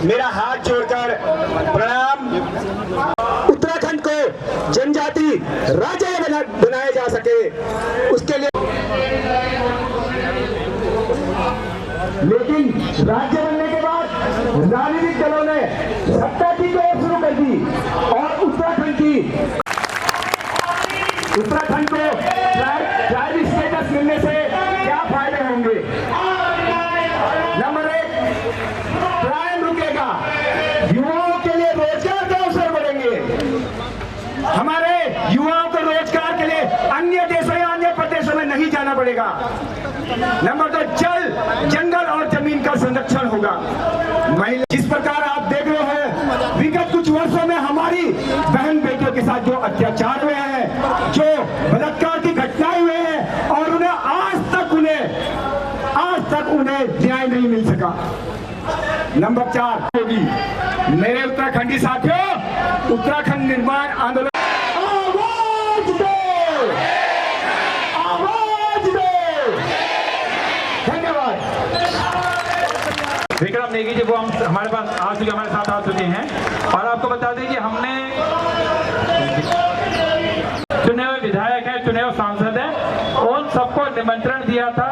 मेरा हाथ जोड़कर प्रणाम। उत्तराखंड को जनजाति राज्य बनाया जा सके उसके लिए, लेकिन राज्य बनने के बाद राजनीतिक दलों ने सत्ता की दौड़ शुरू कर दी और उत्तराखंड को ट्राइब स्टेटस मिलने से क्या फायदे होंगे? नंबर 1, क्राइम रुकेगा, युवाओं के लिए रोजगार के अवसर बढ़ेंगे। हमारे युवाओं को रोजगार के लिए अन्य देशों या अन्य प्रदेशों में नहीं जाना पड़ेगा। नंबर 2, जल, जंगल और जमीन का संरक्षण होगा। महिला, जिस प्रकार आप देख रहे हैं विगत कुछ वर्षों में हमारी बहन बेटियों के साथ जो अत्याचार हुए हैं, जो बलात्कार की घटनाएं हुए हैं और उन्हें आज तक उन्हें न्याय नहीं मिल सका। नंबर 4 होगी, मेरे उत्तराखंडी साथियों, उत्तराखंड निर्माण आंदोलन आवाज दो, आवाज दो। धन्यवाद। विक्रम नेगी जी वो हमारे पास हमारे साथ आ चुके हैं और आपको बता दें कि हमने चुने हुए विधायक हैं, चुने हुए सांसद हैं, उन सबको निमंत्रण दिया था,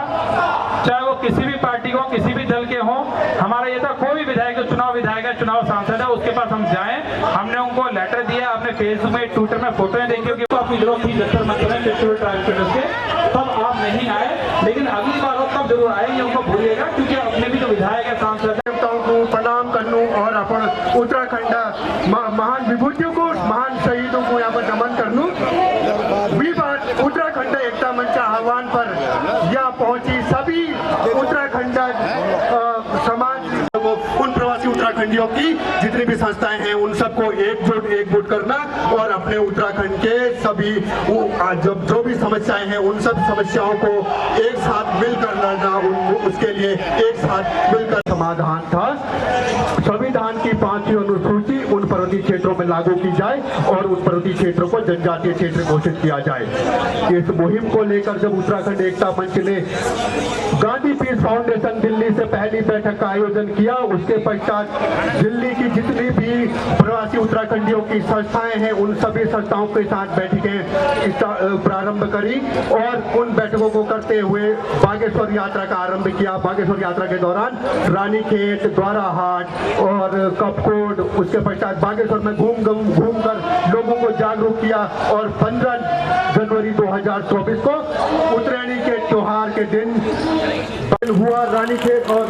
चाहे वो किसी भी पार्टी को, किसी भी दल के हों। हमारा ये था कोई भी विधायक, चुनाव विधायक है, चुनाव सांसद है, उसके पास हम जाएं। हमने उनको लेटर दिया, आपने फेसबुक में, ट्विटर में फोटोएं देखी होगी, अपनी जरूरत थी जंतर मंतर में तब आप नहीं आए, लेकिन अगली बार हो तब जरूर आएंगे, उनको भूलिएगा, क्योंकि अपने भी तो विधायक है, सांसद है। प्रणाम करनू और अपन उत्तराखंड महान विभूतियों को, महान शहीदों को यहाँ पर नमन करनू। उत्तराखंड एकता मंच के आह्वान पर यहाँ पहुंची सभी उत्तराखंड समाज को, उन प्रवासी उत्तराखंडियों की जितनी भी संस्थाएं हैं उन सबको एकजुट करना और अपने उत्तराखंड के सभी जो भी समस्याएं हैं उन सब समस्याओं को एक साथ मिलकर लड़ना, उसके लिए एक साथ मिलकर समाधान था। संविधान की 5वीं अनुसूची उन पर्वतीय क्षेत्रों में लागू की जाए और उस पर्वतीय क्षेत्रों को जनजातीय क्षेत्र घोषित किया जाए। इस मुहिम को लेकर जब उत्तराखंड एकता मंच ने गांधी पीस फाउंडेशन दिल्ली से पहली बैठक का आयोजन किया, उसके पश्चात दिल्ली की जितनी भी प्रवासी उत्तराखंडियों की संस्थाएं हैं उन सभी संस्थाओं के साथ बैठकें प्रारंभ करी और उन बैठकों को करते हुए बागेश्वर यात्रा का आरंभ किया। बागेश्वर यात्रा के दौरान रानीखेत, द्वाराहाट और कपकोट, उसके पश्चात बागेश्वर में घूमकर लोगों को जागरूक किया और 15 जनवरी 2024 को उत्तरायणी के त्योहार के दिन हुआ रानीखेत और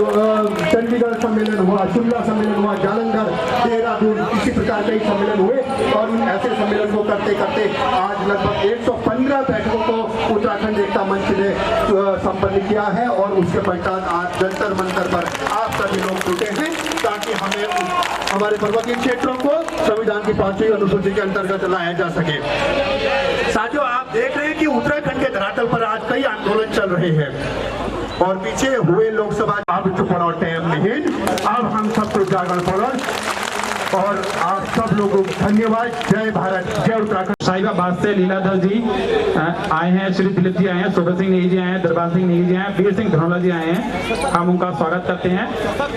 चंडीगढ़ सम्मेलन हुआ, शिमला सम्मेलन हुआ, जालंधर, देहरादून, इसी प्रकार के सम्मेलन हुए और ऐसे सम्मेलन को करते करते आज लगभग 115 बैठकों को उत्तराखंड एकता मंच ने संपन्न किया है और उसके पश्चात आज जंतर मंतर पर आप सभी लोग जुटे हैं ताकि हमें हमारे पर्वतीय क्षेत्रों को संविधान की 5वीं अनुसूची के अंतर्गत लाया जा सके। साथियों, आप देख रहे हैं कि उत्तराखंड के धरातल पर आज कई आंदोलन चल रहे हैं और पीछे हुए लोकसभा अब तो पड़ो टाइम नहीं, अब हम सबको जागरण पड़ो और आप सब लोगों को धन्यवाद। जय भारत, जय उत्तराखंड। साहिबाबाद से लीलाधर जी आए हैं, श्री दिलीप जी आए हैं, शोभा सिंह नेगी जी आए हैं, दरबार सिंह नेगी जी आए हैं, वीर सिंह धनौला जी आए हैं। हम उनका स्वागत करते हैं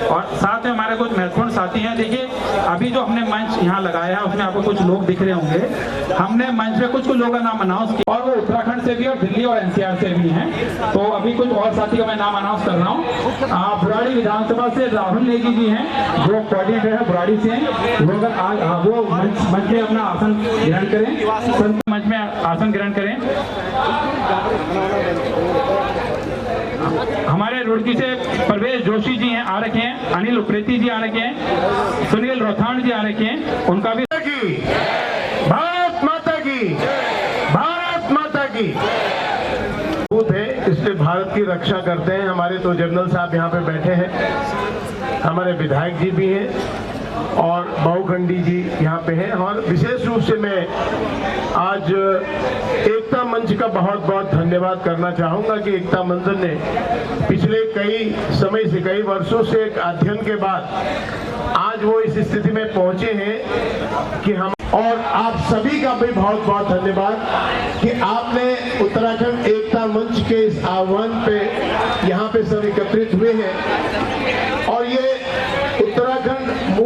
और साथ में हमारे कुछ महत्वपूर्ण साथी हैं। देखिए, अभी जो हमने मंच यहाँ लगाया है उसमें आपको कुछ लोग दिख रहे होंगे। हमने मंच में कुछ लोगों का नाम अनाउंस किया और वो उत्तराखंड से भी और दिल्ली और NCR से भी हैं। तो अभी कुछ और साथी का मैं नाम अनाउंस कर रहा हूँ। बुराड़ी विधानसभा से राहुल नेगी जी हैं, जो कोऑर्डिनेटर है बुराड़ी से हैं। वो अगर आज वो मंच में अपना आसन ग्रहण करें, मंच में आसन ग्रहण करें। हमारे रुड़की से प्रवेश जोशी जी हैं, आ रखे हैं, अनिल उप्रेती जी आ रखे हैं, सुनील रोथाण जी आ रखे हैं, उनका भी भारत माता की, भारत माता की है, इसलिए भारत की रक्षा करते हैं। हमारे तो जनरल साहब यहाँ पे बैठे हैं, हमारे विधायक जी भी हैं और बहुखंडी जी यहाँ पे हैं और विशेष रूप से मैं आज एकता मंच का बहुत बहुत धन्यवाद करना चाहूँगा कि एकता मंच ने पिछले कई समय से, कई वर्षों से एक अध्ययन के बाद आज वो इस स्थिति में पहुँचे हैं कि हम, और आप सभी का भी बहुत बहुत धन्यवाद कि आपने उत्तराखंड एकता मंच के इस आह्वान पे यहाँ पे सब एकत्रित हुए हैं और ये उत्तराखंड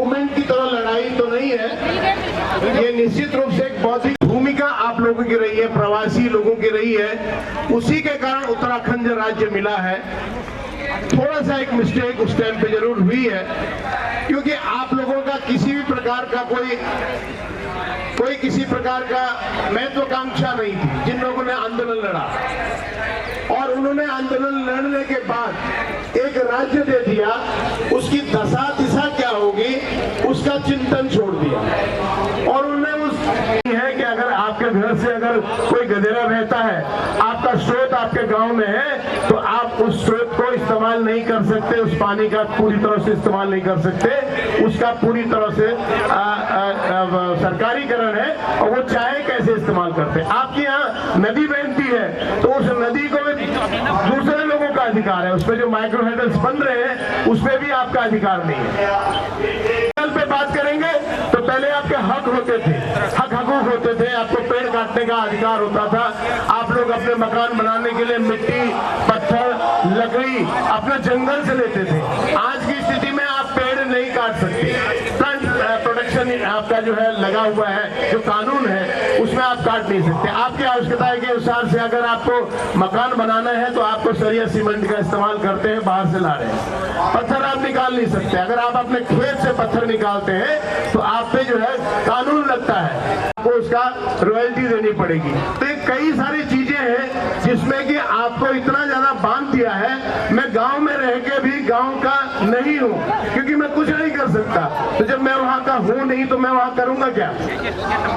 है, ये निश्चित रूप से एक बौद्धिक भूमिका आप लोगों की रही है, प्रवासी लोगों की रही है। उसी के कारण उत्तराखंड राज्य मिला है। थोड़ा सा एक मिस्टेक उस टाइम पे जरूर हुई है, क्योंकि आप लोगों का किसी भी प्रकार का कोई किसी प्रकार का महत्वाकांक्षा नहीं थी। जिन लोगों ने आंदोलन लड़ा और उन्होंने आंदोलन लड़ने के बाद एक राज्य दे दिया, उसकी दशा दिशा क्या होगी उसका चिंतन छोड़ दिया। और उन्हें है कि अगर आपके घर से अगर कोई गधेरा बहता है, आपका स्रोत आपके गांव में है, तो आप उस स्रोत को इस्तेमाल नहीं कर सकते, उस पानी का पूरी तरह से इस्तेमाल नहीं कर सकते। उसका पूरी तरह से सरकारीकरण है और वो चाहे कैसे इस्तेमाल करते हैं। आपके यहाँ नदी बहती है तो उस नदी को दूसरे लोगों का अधिकार है, उसमें जो माइक्रो हेडल्स बन रहे हैं उसमें भी आपका अधिकार नहीं है। पे बात करेंगे तो पहले आपके हक होते थे, हकूक होते थे, आपको पेड़ काटने का अधिकार होता था। आप लोग अपने मकान बनाने के लिए मिट्टी, पत्थर, लकड़ी अपने जंगल से लेते थे। आज की स्थिति में आप पेड़ नहीं काट सकते। प्लांट प्रोटेक्शन आपका जो है लगा हुआ है, जो कानून है उसमें आप काट नहीं सकते। आपकी आवश्यकता के अनुसार से अगर आपको मकान बनाना है तो आपको सरिया सीमेंट का इस्तेमाल करते हैं, बाहर से ला रहे हैं। पत्थर आप निकाल नहीं सकते। अगर आप अपने खेत से पत्थर निकालते हैं तो आप पे जो है कानून लगता है, आपको उसका रॉयल्टी देनी पड़ेगी। तो ये कई सारी चीजें हैं जिसमें कि आपको इतना ज्यादा बांध दिया है। मैं गांव में रह के भी गांव का नहीं हूं, क्योंकि मैं कुछ नहीं कर सकता। तो जब मैं वहां का हूं नहीं तो मैं वहां करूंगा क्या?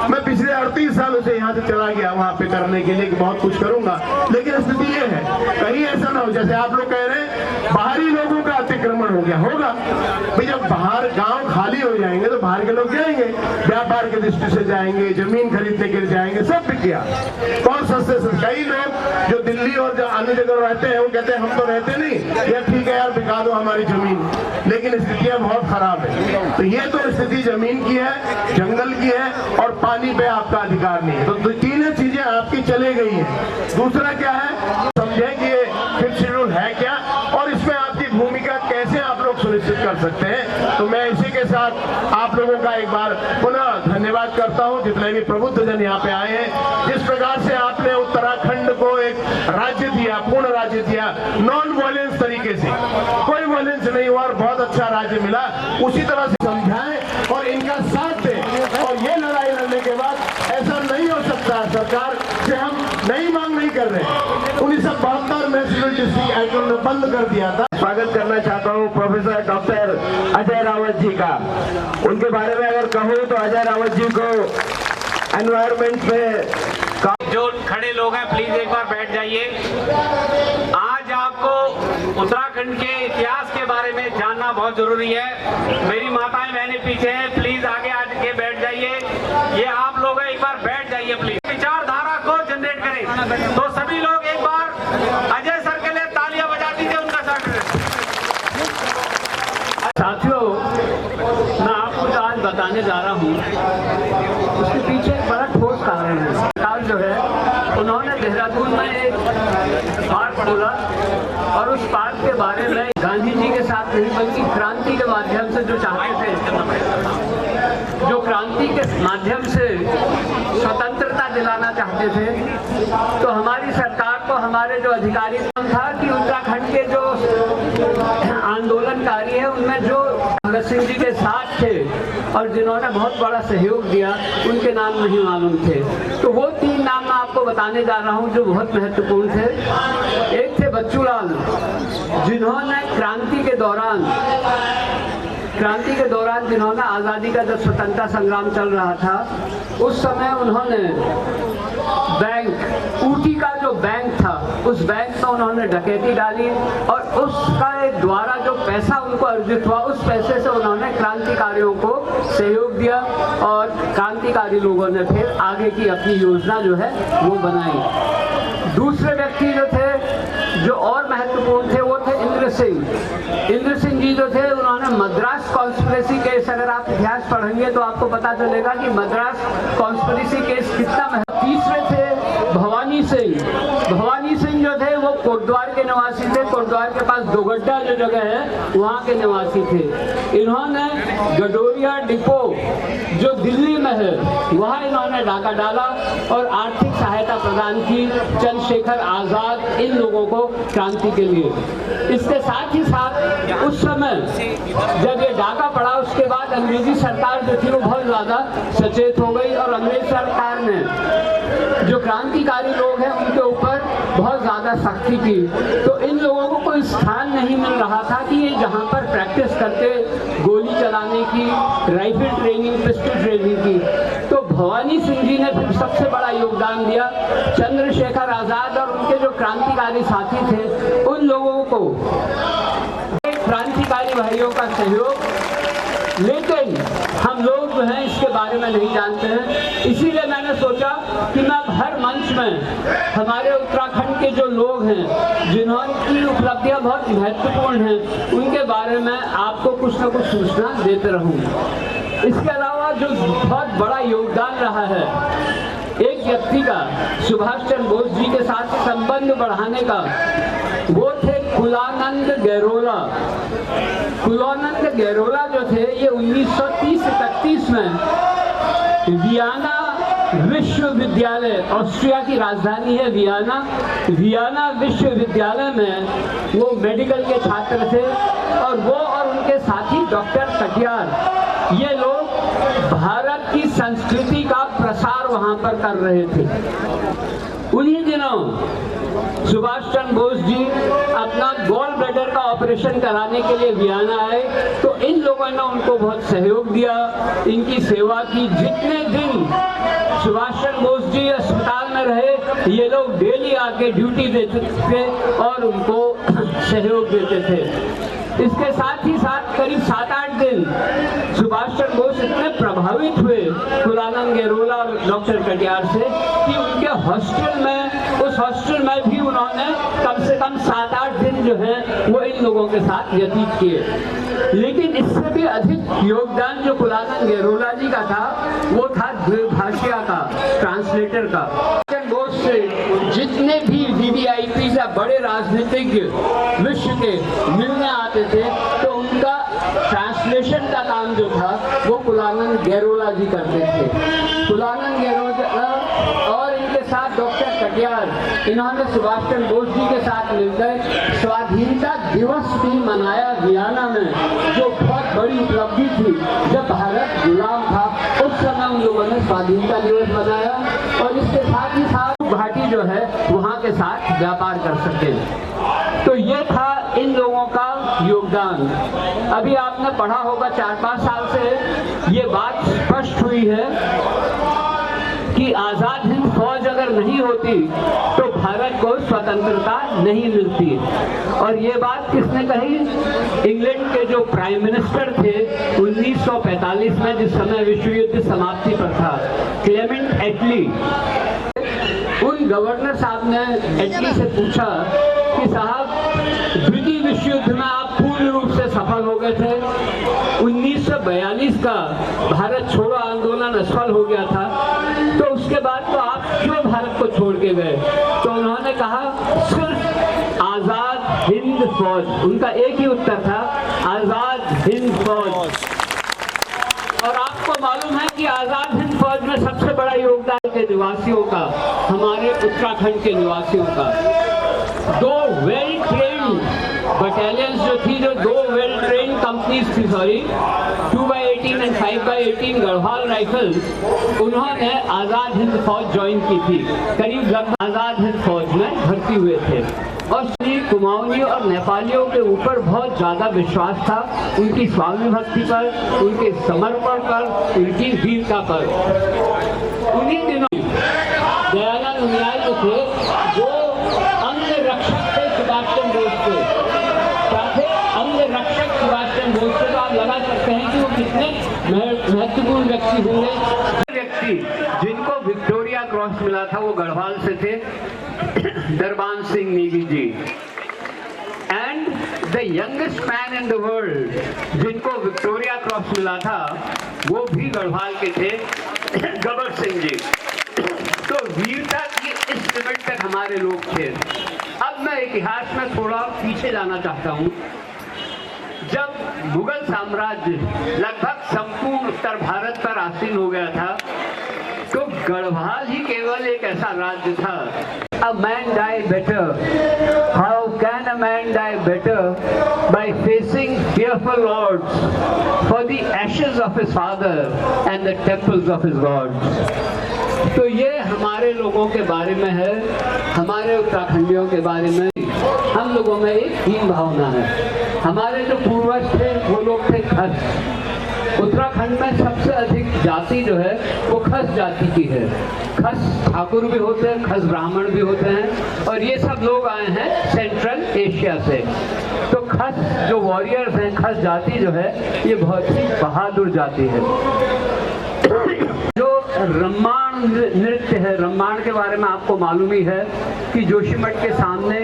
मैं पिछले 38 सालों से यहाँ से चला गया वहां पे करने के लिए कि बहुत कुछ करूंगा, लेकिन स्थिति ये है कहीं ऐसा ना हो जैसे आप लोग कह रहे हैं बाहरी लोगों का अतिक्रमण हो गया होगा। भाई जब बाहर गांव खाली हो जाएंगे तो बाहर के लोग जाएंगे, व्यापार की दृष्टि से जाएंगे, जमीन खरीदने के लिए जाएंगे, सब बिक गया। कौन सस्ते से? कई लोग जो दिल्ली और जो अन्य जगह रहते हैं वो कहते हैं हम तो रहते नहीं, या ठीक है यार बिका दो हमारी जमीन, लेकिन स्थितियां बहुत खराब है। तो ये तो स्थिति जमीन की है, जंगल की है और पानी पे आपका अधिकार नहीं है। तो तीनों चीजें आपकी चले गई हैं। दूसरा क्या है, समझे कि फिफ्थ शेड्यूल है क्या और इसमें आपकी भूमिका कैसे आप लोग सुनिश्चित कर सकते हैं। तो मैं इसी के साथ आप लोगों का एक बार पुनः धन्यवाद करता हूं, जितने भी प्रबुद्ध जन यहाँ पे आए हैं। जिस प्रकार से आपने उत्तराखंड को एक राज्य दिया, पूर्ण राज्य दिया, नॉन वायलेंस तरीके से, कोई वायलेंस नहीं हुआ और बहुत अच्छा राज्य मिला, उसी तरह से समझाएं और इनका साथ दें। और ये लड़ाई लड़ने के बाद ऐसा नहीं हो सकता सरकार से हम नई मांग नहीं कर रहे। 1972 में सिविल डिस्ट्रिक्ट एक्ट ने बंद कर दिया था। स्वागत करना चाहता हूँ प्रोफेसर डॉक्टर अजय रावत जी का। उनके बारे में अगर कहूँ तो अजय रावत जी को एनवायरमेंट में जो खड़े लोग हैं प्लीज एक बार बैठ जाइए। आज आपको उत्तराखंड के इतिहास के बारे में जानना बहुत जरूरी है। मेरी माताएं बहनें पीछे हैं, प्लीज आगे आके बैठ जाइए। ये आप लोग हैं, एक बार बैठ जाइए प्लीज। विचारधारा को जनरेट करें तो सभी लोग एक बार अजय सर के लिए तालियां बजा दीजिए, उनका स्वागत। साथियों, मैं आपको जो आज बताने जा रहा हूँ उसके पीछे एक बड़ा ठोस कारण है। सरकार जो है उन्होंने देहरादून में एक पार्क खोला और उस पार्क के बारे में गांधी जी के साथ नहीं बल्कि क्रांति के माध्यम से जो चाहते थे, जो क्रांति के माध्यम से स्वतंत्रता दिलाना चाहते थे, तो हमारी सरकार को हमारे जो अधिकारी था कि उत्तराखंड के जो आंदोलनकारी है उनमें जो भगत सिंह जी के साथ थे और जिन्होंने बहुत बड़ा सहयोग दिया उनके नाम नहीं मालूम थे। तो वो 3 नाम मैं आपको बताने जा रहा हूँ जो बहुत महत्वपूर्ण थे। एक थे बच्चूलाल, जिन्होंने क्रांति के दौरान जिन्होंने आज़ादी का जब स्वतंत्रता संग्राम चल रहा था उस समय उन्होंने बैंक, ऊटी का जो बैंक था उस बैंक में उन्होंने डकैती डाली और उसका एक द्वारा जो पैसा उनको अर्जित हुआ उस पैसे से उन्होंने क्रांतिकारियों को सहयोग दिया और क्रांतिकारी लोगों ने फिर आगे की अपनी योजना जो है वो बनाई। दूसरे व्यक्ति जो थे जो और महत्वपूर्ण थे वो थे इंद्र सिंह। इंद्र सिंह जी जो थे उन्होंने मद्रास कॉन्स्पिरेसी केस, अगर आप इतिहास पढ़ेंगे तो आपको पता चलेगा कि मद्रास कॉन्स्पिरेसी केस कितना महत्व तीसरे थे भवानी सिंह। भवानी सिंह जो थे वो कोटद्वार के निवासी थे। कोटद्वार के पास दोगड्डा जो जगह है वहाँ के निवासी थे। इन्होंने गडोरिया डिपो जो दिल्ली में है वहाँ इन्होंने डाका डाला और आर्थिक सहायता प्रदान की चंद्रशेखर आज़ाद इन लोगों को क्रांति के लिए। इसके साथ ही साथ उस समय जब ये डाका पड़ा उसके बाद अंग्रेजी सरकार जो थी वो बहुत ज़्यादा सचेत हो गई और अंग्रेज सरकार ने जो क्रांतिकारी लोग हैं उनके ऊपर बहुत ज़्यादा सख्ती की। तो इन लोगों को कोई स्थान नहीं मिल रहा था कि ये जहाँ पर प्रैक्टिस करते गोली चलाने की, राइफल ट्रेनिंग, पिस्टल ट्रेनिंग की। तो भवानी सिंह जी ने फिर सबसे बड़ा योगदान दिया। चंद्रशेखर आज़ाद और उनके जो क्रांतिकारी साथी थे उन लोगों को क्रांतिकारी भाइयों का सहयोग, लेकिन हम लोग जो हैं इसके बारे में नहीं जानते हैं। इसीलिए मैंने सोचा कि मैं हर मंच में हमारे उत्तराखंड के जो लोग हैं जिन्होंने उपलब्धियां बहुत महत्वपूर्ण हैं उनके बारे में आपको कुछ न कुछ सूचना देते रहूं। इसके अलावा जो बहुत बड़ा योगदान रहा है एक व्यक्ति का सुभाष चंद्र बोस जी के साथ संबंध बढ़ाने का, वो थे कुलानंद गैरोला। कुलानंद गैरोला जो थे ये 1930-31 में वियना विश्वविद्यालय, ऑस्ट्रिया की राजधानी है वियना विश्वविद्यालय में वो मेडिकल के छात्र थे और वो और उनके साथी डॉक्टर कटियार ये लोग भारत की संस्कृति का प्रसार वहां पर कर रहे थे। उन्हीं दिनों सुभाष चंद्र बोस जी अपना गॉल ब्लैडर का ऑपरेशन कराने के लिए वियना आए तो इन लोगों ने उनको बहुत सहयोग दिया, इनकी सेवा की। जितने दिन सुभाष चंद्र बोस जी अस्पताल में रहे ये लोग डेली आके ड्यूटी देते थे और उनको सहयोग देते थे। इसके साथ ही साथ करीब 7-8 दिन सुभाष चंद्र बोस इतने प्रभावित हुए कुलानंद गैरोला और डॉक्टर कटियार से कि उनके हॉस्टल में, उस हॉस्टल में भी उन्होंने कम से कम 7-8 दिन जो है वो इन लोगों के साथ व्यतीत किए। लेकिन इससे भी अधिक योगदान जो कुलानंद गैरोला जी का था वो था द्विभाषिया का, ट्रांसलेटर का। बोस से जितने भी वीवीआईपी या बड़े राजनीतिज्ञ विश्व के मिलने आते थे तो उनका ट्रांसलेशन का काम जो था वो कुलानंद गैरोला जी करते थे। कुलानंद गैरोला और इनके साथ डॉक्टर कटियार, इन्होंने सुभाष चंद्र बोस जी के साथ मिलकर स्वाधीनता दिवस भी मनाया वियना में, जो बहुत बड़ी उपलब्धि थी। जब भारत गुलाम था उस समय उन लोगों ने स्वाधीनता दिवस मनाया और इसके साथ ही साथ घाटी जो है वहाँ के साथ व्यापार कर सके। तो ये था इन लोगों का योगदान। अभी आपने पढ़ा होगा 4-5 साल से ये बात स्पष्ट हुई है कि आज़ाद हिंद फौज अगर नहीं होती तो भारत को स्वतंत्रता नहीं मिलती। और ये बात किसने कही? इंग्लैंड के जो प्राइम मिनिस्टर थे 1945 में, जिस समय विश्व युद्ध समाप्ति पर था, क्लेमेंट एटली। उन गवर्नर साहब ने एटली से पूछा कि साहब द्वितीय विश्व युद्ध में आप पूर्ण रूप से सफल हो गए थे, 1942 का भारत छोड़ो आंदोलन असफल हो गया था, तो उसके बाद तो आप क्यों भारत को छोड़ के गए? तो उन्होंने कहा सिर्फ आजाद हिंद फौज। उनका एक ही उत्तर था, आजाद हिंद फौज। और आपको मालूम है कि आजाद हिंद फौज में सबसे बड़ा योगदान के निवासियों का, हमारे उत्तराखंड के निवासियों का। 2 वेल ट्रेन्ड बटालियंस जो थी, जो 2 वेल ट्रेन्ड कंपनीज थी, 2x18 and 5x18 Garhwal rifles, उन्होंने आजाद हिंद फौज ज्वाइन की थी। करीब लगभग आजाद हिंद फौज में भर्ती हुए थे। और श्री कुमाऊनी और नेपालियों के ऊपर बहुत ज्यादा विश्वास था, उनकी स्वामी भक्ति पर, उनके समर्पण पर, उनकी वीरता पर। उन्हीं दिनों दयानंद उनियाल जो थे वो अंग रक्षक थे सुभाष चंद्र बोस के। क्या थे? अंग रक्षक सुभाष चंद्र बोस के। तो आप लगा सकते हैं कि वो कितने महत्वपूर्ण व्यक्ति होंगे। व्यक्ति जिनको विक्टोरिया क्रॉस मिला था वो गढ़वाल से थे, Darban Singh Negi ji. And the youngest man in the world जिनको विक्टोरिया क्रॉस मिला था वो भी गढ़वाल के थे, गबर सिंह जी। तो वीरता की इस लिमिट तक हमारे लोग थे। अब मैं इतिहास में थोड़ा पीछे जाना चाहता हूँ। जब मुगल साम्राज्य लगभग संपूर्ण उत्तर भारत पर आसीन हो गया था, तो गढ़वाल ही केवल एक ऐसा राज्य था। A man die better. How can a man die better? By facing fearful odds for the ashes of his father and the temples of his gods. तो ये हमारे लोगों के बारे में है, हमारे उत्तराखंडियों के बारे में। हम लोगों में एक हीन भावना है। हमारे जो पूर्वज थे वो लोग थे खस। उत्तराखंड में सबसे अधिक जाति जो है वो खस जाति की है। खस ठाकुर भी होते हैं, खस ब्राह्मण भी होते हैं, और ये सब लोग आए हैं सेंट्रल एशिया से। तो खस जो वॉरियर्स हैं, खस जाति जो है ये बहुत ही बहादुर जाति है। जो रम्माण नृत्य है, रम्माण के बारे में आपको मालूम ही है कि जोशीमठ के सामने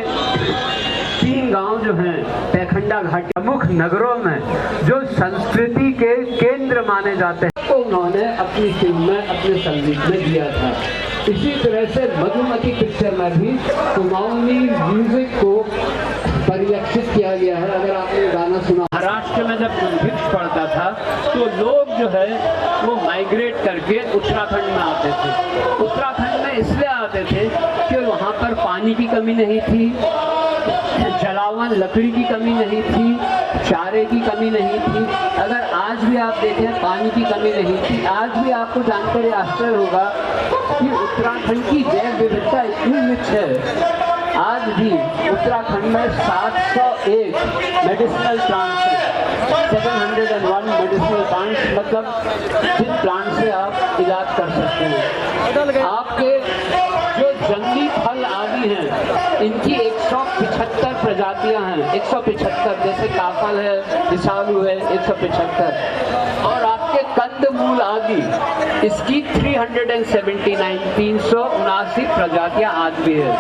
3 गांव जो हैं पैखंडा घाटी प्रमुख नगरों में जो संस्कृति के केंद्र माने जाते हैं, तो उन्होंने अपनी फिल्म में, अपने संगीत में दिया था। इसी तरह से मधुमती पिक्चर में भी कुमाऊनी म्यूजिक को परिलक्षित किया गया है। अगर आपने गाना सुना, महाराष्ट्र में जब भिक्ष पड़ता था तो लोग जो है वो माइग्रेट करके उत्तराखंड में आते थे। उत्तराखंड में इसलिए आते थे कि वहाँ पर पानी की कमी नहीं थी, जलावन लकड़ी की कमी नहीं थी, चारे की कमी नहीं थी। अगर आज भी आप देखें पानी की कमी नहीं थी। आज भी आपको जानकर आश्चर्य होगा कि उत्तराखंड की जैव विविधता इतनी रिच है। आज भी उत्तराखंड में 701 मेडिसिनल प्लांट्स हैं। 701 मेडिसिनल प्लांट्स मतलब जिन प्लांट से आप इलाज कर सकते हैं। आपके जो जंगली फल आदि हैं इनकी 175 प्रजातियां हैं। 175, जैसे काफल है, विसालू है, 175। और आपके कंद मूल आदि इसकी 379 प्रजातियां आज भी है।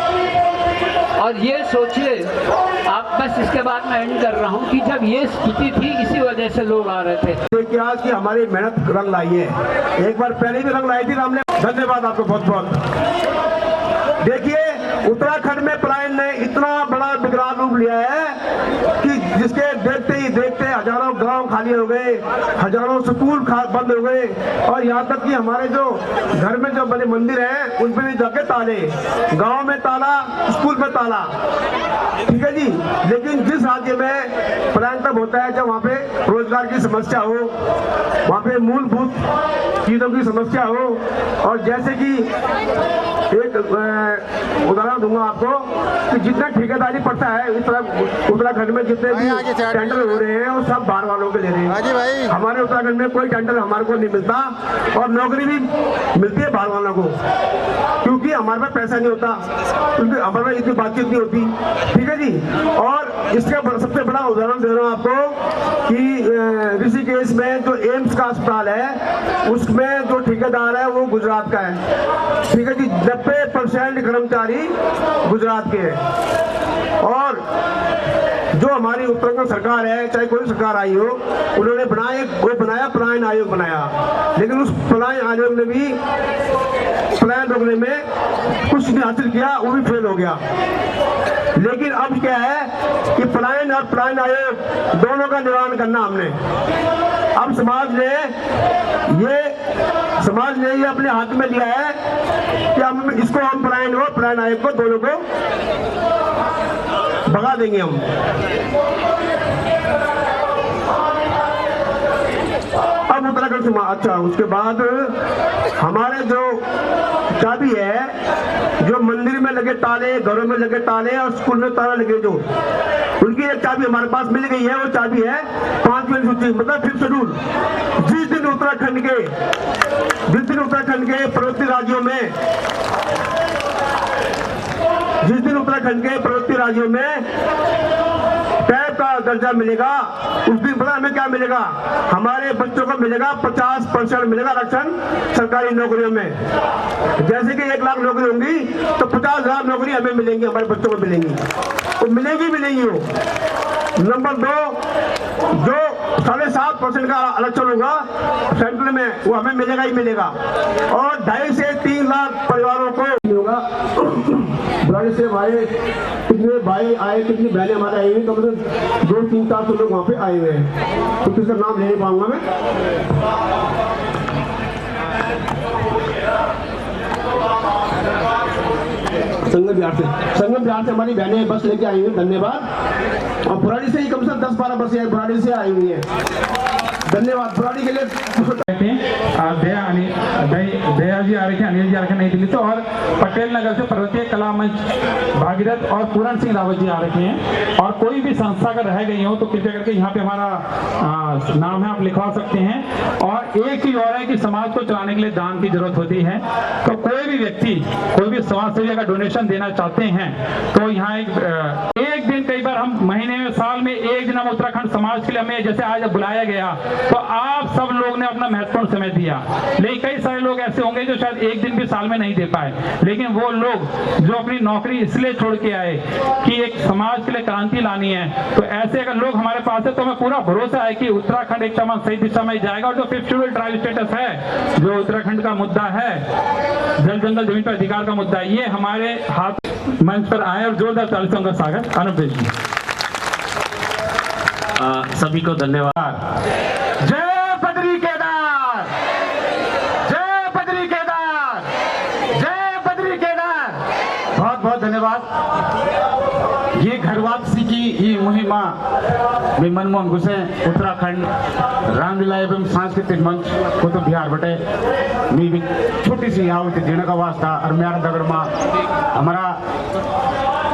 और ये सोचिए आप, बस इसके बाद मैं एंड कर रहा हूँ कि जब ये स्थिति थी इसी वजह से लोग आ रहे थे। देखिए आज की हमारी मेहनत रंग लाई है। एक बार पहले भी रंग लाई थी हमने। धन्यवाद आपको बहुत बहुत। देखिए उत्तराखंड में पलायन ने इतना बड़ा विकराल रूप लिया है कि जिसके देखते ही देखते हजारों गांव खाली हो गए, हजारों स्कूल बंद हो गए, और यहाँ तक कि हमारे जो घर में जो बड़े मंदिर हैं उन पर भी जाके ताले, गांव में ताला, स्कूल में ताला। ठीक है जी। लेकिन जिस राज्य में पलायन तब होता है जब वहाँ पे रोजगार की समस्या हो, वहाँ पे मूलभूत चीजों की समस्या हो। और जैसे कि एक उदाहरण दूंगा आपको कि जितना ठेकेदारी पड़ता है इस तरह उत्तराखंड में जितने भी टेंडर हो रहे हैं वो सब बाहर वालों के ले रहे हैं। हमारे उत्तराखंड में कोई टेंडर हमारे को नहीं मिलता, और नौकरी भी मिलती है बाहर वालों को, क्योंकि हमारे पास पैसा नहीं होता, क्योंकि हमारे पास इतनी बातचीत नहीं होती। ठीक है जी। और इसका सबसे बड़ा उदाहरण दे रहा हूँ आपको कि ऋषिकेश में जो एम्स का अस्पताल है उसमें जो ठेकेदार है वो गुजरात का है। ठीक है जी। 90% कर्मचारी गुजरात के हैं। और जो हमारी उत्तराखंड सरकार है, चाहे कोई सरकार आई हो, उन्होंने बनाया पलायन आयोग बनाया, लेकिन उस पलायन आयोग ने भी पलायन रोकने में कुछ नहीं हासिल किया, वो भी फेल हो गया। लेकिन अब क्या है कि पलायन और पलायन आयोग दोनों का निवारण करना हमने, अब समाज ने ये अपने हाथ में लिया है कि हम इसको, हम पलायन आयोग को, दोनों को भगा देंगे हम। अब उत्तराखंड से अच्छा, उसके बाद हमारे जो चाबी है, जो मंदिर में लगे ताले, घरों में लगे ताले और स्कूल में ताला लगे, जो उनकी एक चाबी हमारे पास मिल गई है। वो चाबी है 5वीं सूची, मतलब 5th शेड्यूल। जिस दिन उत्तराखंड के पर्वतीय राज्यों में टैब का दर्जा मिलेगा, उस दिन पता हमें क्या मिलेगा? हमारे बच्चों को मिलेगा 50% मिलेगा आरक्षण सरकारी नौकरियों में। जैसे कि 1 लाख नौकरी होंगी तो 50,000 नौकरी हमें मिलेंगी, हमारे बच्चों को मिलेंगी, तो मिलेंगी वो। नंबर 2, जो 7.5% का आरक्षण होगा सेंट्रल में, वो हमें मिलेगा ही मिलेगा। और 2.5 से 3 लाख परिवारों को बोलूँगा बुराड़ी से हमारे कितने भाई आए, कितनी बहनें हमारे आई हुई, कम से कम 2-3-4 लोग वहाँ पे आए हुए हैं, तो किसका नाम ले नहीं पाऊंगा मैं। संगम बिहार से हमारी बहनें बस लेके आई हुई, धन्यवाद। और बुराड़ी से ही कम से कम 10-12 बसें बुराड़ी से आई हुई है, धन्यवाद बुराड़ी के लिए। दया जी आ रहे थे, अनिल जी आ रहे थे नई दिल्ली से, और पटेल नगर से पर्वतीय कला मंच भागीरथ और पूरण सिंह रावत जी आ रखे हैं। और कोई भी संस्था अगर रह गई हो तो कृपया करके यहाँ पे हमारा नाम है, आप लिखवा सकते हैं। और एक ही और है कि समाज को चलाने के लिए दान की जरूरत होती है, तो कोई भी व्यक्ति, कोई भी समाज सेवी अगर डोनेशन देना चाहते हैं तो यहाँ एक दिन, कई बार हम महीने में, साल में एक दिन हम उत्तराखंड समाज के लिए, हमें जैसे आज बुलाया गया तो आप सब लोग ने अपना महत्वपूर्ण समय दिया। लेकिन कई सारे लोग ऐसे होंगे जो शायद एक दिन भी साल में नहीं दे पाए, लेकिन वो लोग जो अपनी नौकरी इसलिए छोड़ के आए कि एक समाज के लिए क्रांति लानी है, तो ऐसे अगर लोग हमारे पास है तो हमें पूरा भरोसा है कि उत्तराखंड एक सही दिशा में जाएगा। और जो 5th शेड्यूल ट्राइब स्टेटस है, जो उत्तराखंड का मुद्दा है, जल जंगल जमीन पर अधिकार का मुद्दा, ये हमारे हाथ मंच पर आए। और जोरदार तालियों का स्वागत अनुप जी। सभी को धन्यवाद। जय बद्री केदार, जय बद्री केदार, जय बद्री केदार। बहुत बहुत धन्यवाद। ये घर वापसी की ये मुहिमा में मनमोहन घुसे उत्तराखंड रामलीला एवं सांस्कृतिक मंच कुतुब बिहार बटे मी भी छोटी सी आवती देने का वास्ता और मेरा दगड़मा हमारा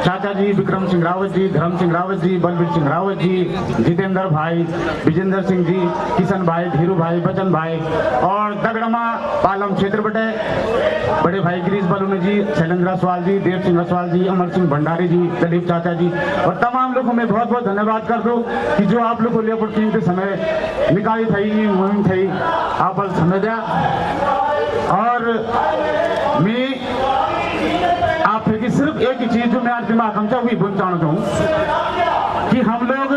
चाचा जी विक्रम सिंह रावत जी, धर्म सिंह रावत जी, बलबीर सिंह रावत जी, जितेंद्र भाई, विजेंद्र सिंह जी, किशन भाई, धीरू भाई, बचन भाई, और दगड़मा पालम क्षेत्र बटे बड़े भाई गिरीश बलूनी जी, शैलेंद्र असवाल जी, देव सिंह असवाल जी, अमर सिंह भंडारी जी, दलीप चाचा जी, और तमाम लोगों में बहुत बहुत धन्यवाद कर दूं कि जो आप लोगों लिए कीमती समय निकाली थी, मुहिम थी, आप समय दिया। और मैं आप की सिर्फ एक ही चीज जो मैं आज दिमाग हम हुई पहुंचाना चाहूँ कि हम लोग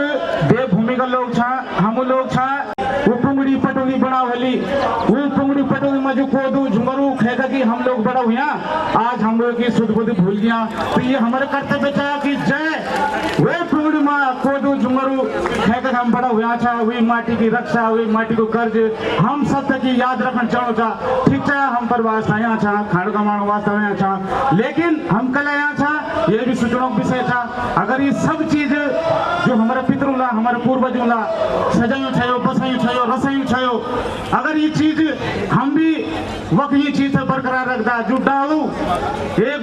देवभूमि का लोग छा, हम लोग छा वो पुंगड़ी पटोली बड़ा वाली, वो पुंगड़ी पटोली में जो कोदू झुमरू खेगा कि हम लोग बड़ा हुआ, आज हम लोग की शुद्ध बुद्धि भूल गया। तो ये हमारे कर्तव्य चाहे कि जय वे पुंगड़ी माँ कोदू झुमरू खेगा हम बड़ा हुआ छा, वही माटी की रक्षा, वही माटी को कर्ज हम सब तक याद रखना चाहो था। ठीक है, हम परवास आया था, खाड़ कमाण वास्ता आया था, लेकिन हम कल आया था, ये भी सूचना विषय था। अगर ये सब चीज जो हमारे पितरुला, हमारे पूर्वजुला सजायो छायो, बसायो छायो, रसायो छायो, अगर ये चीज हम भी वक्त ये चीज बरकरार रखता, जो डालू एक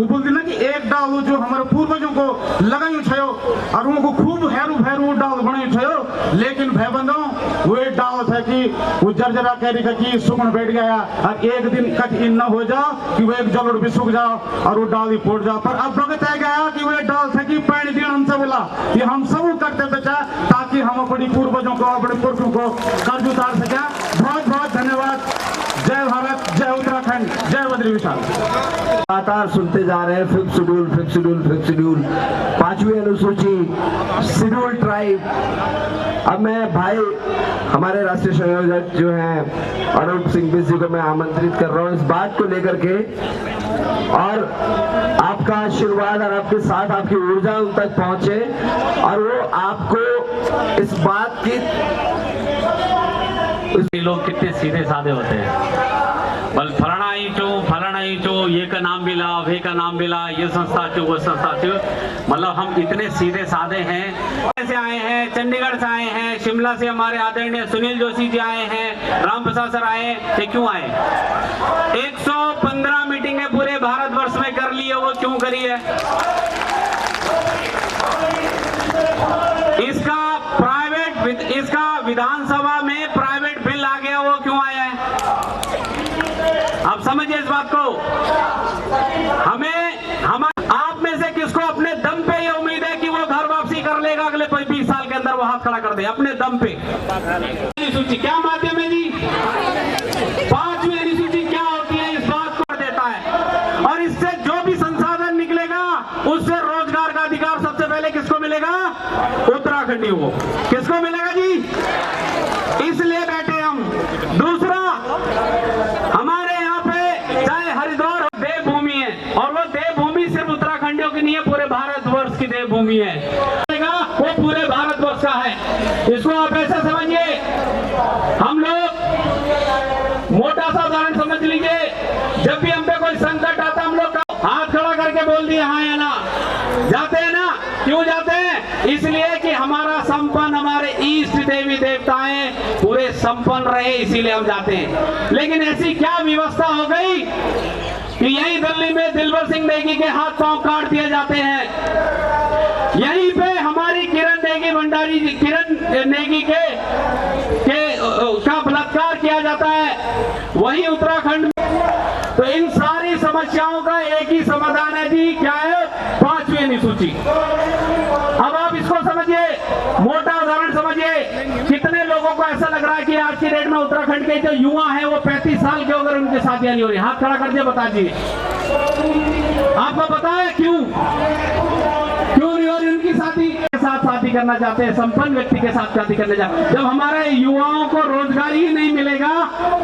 बोलते ना कि एक डालू जो हमारे पूर्वजों को लगायो छायो और उनको खूब हैरू भैरू डाल बनायो छायो, लेकिन भाई बंदो वो एक डाल था कि वो जर्जरा कैरी का कि सुगन बैठ गया और एक दिन कट इन न हो जाओ कि वो एक जलोड़ भी सूख जाओ और वो डाल ही फूट जाओ। पर अब भगत आ गया कि वो डाल था कि पानी दिन हमसे बोला कि हम सब करते बचा ताकि हम अपनी पूर्वजों को, अपने पुरखों को कर्ज उतार सके। बहुत बहुत धन्यवाद। जय भारत, जय उत्तराखंड, जय बद्री विशाल। लगातार सुनते जा रहे हैं फिफ्थ शेड्यूल, 5वीं अनुसूची, शेड्यूल ट्राइब। अब मैं भाई हमारे राष्ट्रीय संयोजक जो हैं अनूप सिंह जी को मैं आमंत्रित कर रहा हूँ इस बात को लेकर के, और आपका आशीर्वाद और आपके साथ आपकी ऊर्जा उन तक पहुंचे और वो आपको इस बात की, लोग कितने सीधे साधे होते हैं, बल फलाना ही चो ये का नाम मिला, वे का मिला मिला, ये संस्था चो वो संस्था चो, मतलब हम इतने सीधे साधे हैं। से आए हैं, चंडीगढ़ से आए हैं, शिमला से हमारे आदरणीय सुनील जोशी जी आए हैं, राम प्रसाद सर आए। ये क्यों आए? 115 मीटिंगें पूरे भारतवर्ष में कर ली है, वो क्यों करी है? इसका विधानसभा में प्राइवेट बिल आ गया, वो क्यों आया है? आप समझिए इस बात को। आप में से किसको अपने दम पे ये उम्मीद है कि वो घर वापसी कर लेगा अगले 20 साल के अंदर? वो हाथ खड़ा कर दे अपने दम पे। सूची क्या माध्यम है जी? 5वीं अनुसूची क्या होती है, इस बात को देता है। और इससे जो भी संसाधन निकलेगा उससे रोजगार का अधिकार सबसे पहले किसको मिलेगा? उत्तराखंडियों को। किसको मिलेगा जी? इसलिए बैठे हम। दूसरा, हमारे यहाँ पे चाहे हरिद्वार देवभूमि है, भूमि है वो पूरे भारतवर्ष का है। इसको आप ऐसा समझिए, हम लोग मोटा सा उदाहरण समझ लीजिए, जब भी हम पे कोई संकट आता हम लोग हाथ खड़ा करके बोल दिए हाँ या ना, जाते हैं ना। क्यों जाते हैं? इसलिए कि हमारा संपन्न, हमारे इष्ट देवी देवताएं पूरे संपन्न रहे, इसीलिए हम जाते हैं। लेकिन ऐसी क्या व्यवस्था हो गई कि यही दिल्ली में दिलवर सिंह नेगी के हाथ पांव काट दिए जाते हैं, यहीं पे हमारी किरण नेगी भंडारी जी, किरण नेगी के का बलात्कार किया जाता है, वहीं उत्तराखंड में। तो इन सारी समस्याओं का एक ही समाधान है जी, क्या है? 5वीं अनुसूची। अब आप इसको समझिए, मोटा उदाहरण समझिए। कितने लोगों को ऐसा लग रहा है कि आज की डेट में उत्तराखंड के जो युवा हैं वो 35 साल के अगर उनकी शादियां नहीं हो रही? हाथ खड़ा कर दिए, बता दीजिए। आपको पता है क्यों नहीं हो रही उनकी शादी? के साथ शादी करना चाहते हैं, संपन्न व्यक्ति के साथ शादी करना चाहते हैं। जब हमारे युवाओं को रोजगार ही नहीं मिलेगा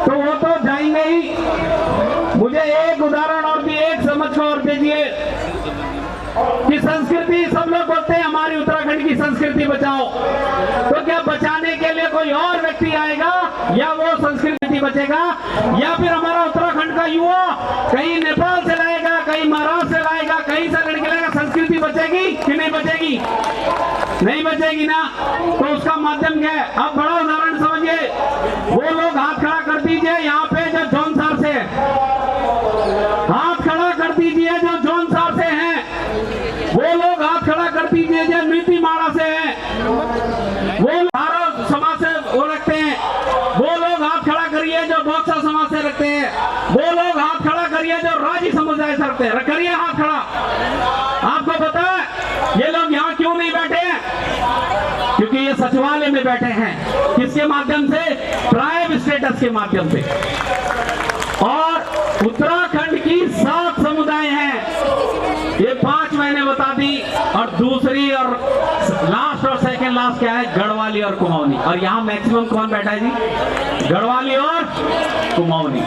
तो वो तो जाएंगे ही। मुझे एक उदाहरण और भी, एक समझ को और दीजिए कि संस्कृति, सब लोग बोलते हैं हमारी उत्तराखंड की संस्कृति बचाओ, तो क्या बचाने के लिए कोई और व्यक्ति आएगा या वो संस्कृति बचेगा? या फिर हमारा उत्तराखंड का युवा कहीं नेपाल से लाएगा, कहीं महाराष्ट्र से लाएगा, कहीं से लड़के लाएगा, संस्कृति बचेगी कि नहीं बचेगी? नहीं बचेगी ना। तो उसका माध्यम क्या है? अब बड़ा उदाहरण समझिए, वो लोग हाथ खड़ा कर दीजिए यहाँ पे जो जौनसार से, हाथ खड़ा कर दीजिए जो जौनसार से हैं, वो लोग हाथ खड़ा कर दीजिए जो नीति माड़ा से हैं, वो भारत समाज से वो रखते हैं, वो लोग हाथ खड़ा करिए जो बौद्ध समाज से रखते हैं, वो लोग हाथ खड़ा करिए जो राजी समुदाय से रखते हैं। करिए हाथ खड़ा। आपको पता है ये लोग यहाँ क्यों नहीं बैठे हैं? क्योंकि ये सचिवालय में बैठे हैं। किसके माध्यम से? ट्राइब स्टेटस के माध्यम से। और उत्तराखंड की 7 समुदाय हैं, ये 5 मैंने बता दी। और दूसरी और लास्ट और सेकंड लास्ट क्या है? गढ़वाली और कुमाऊनी। और यहाँ मैक्सिमम कौन बैठा है जी? गढ़वाली और कुमाऊनी।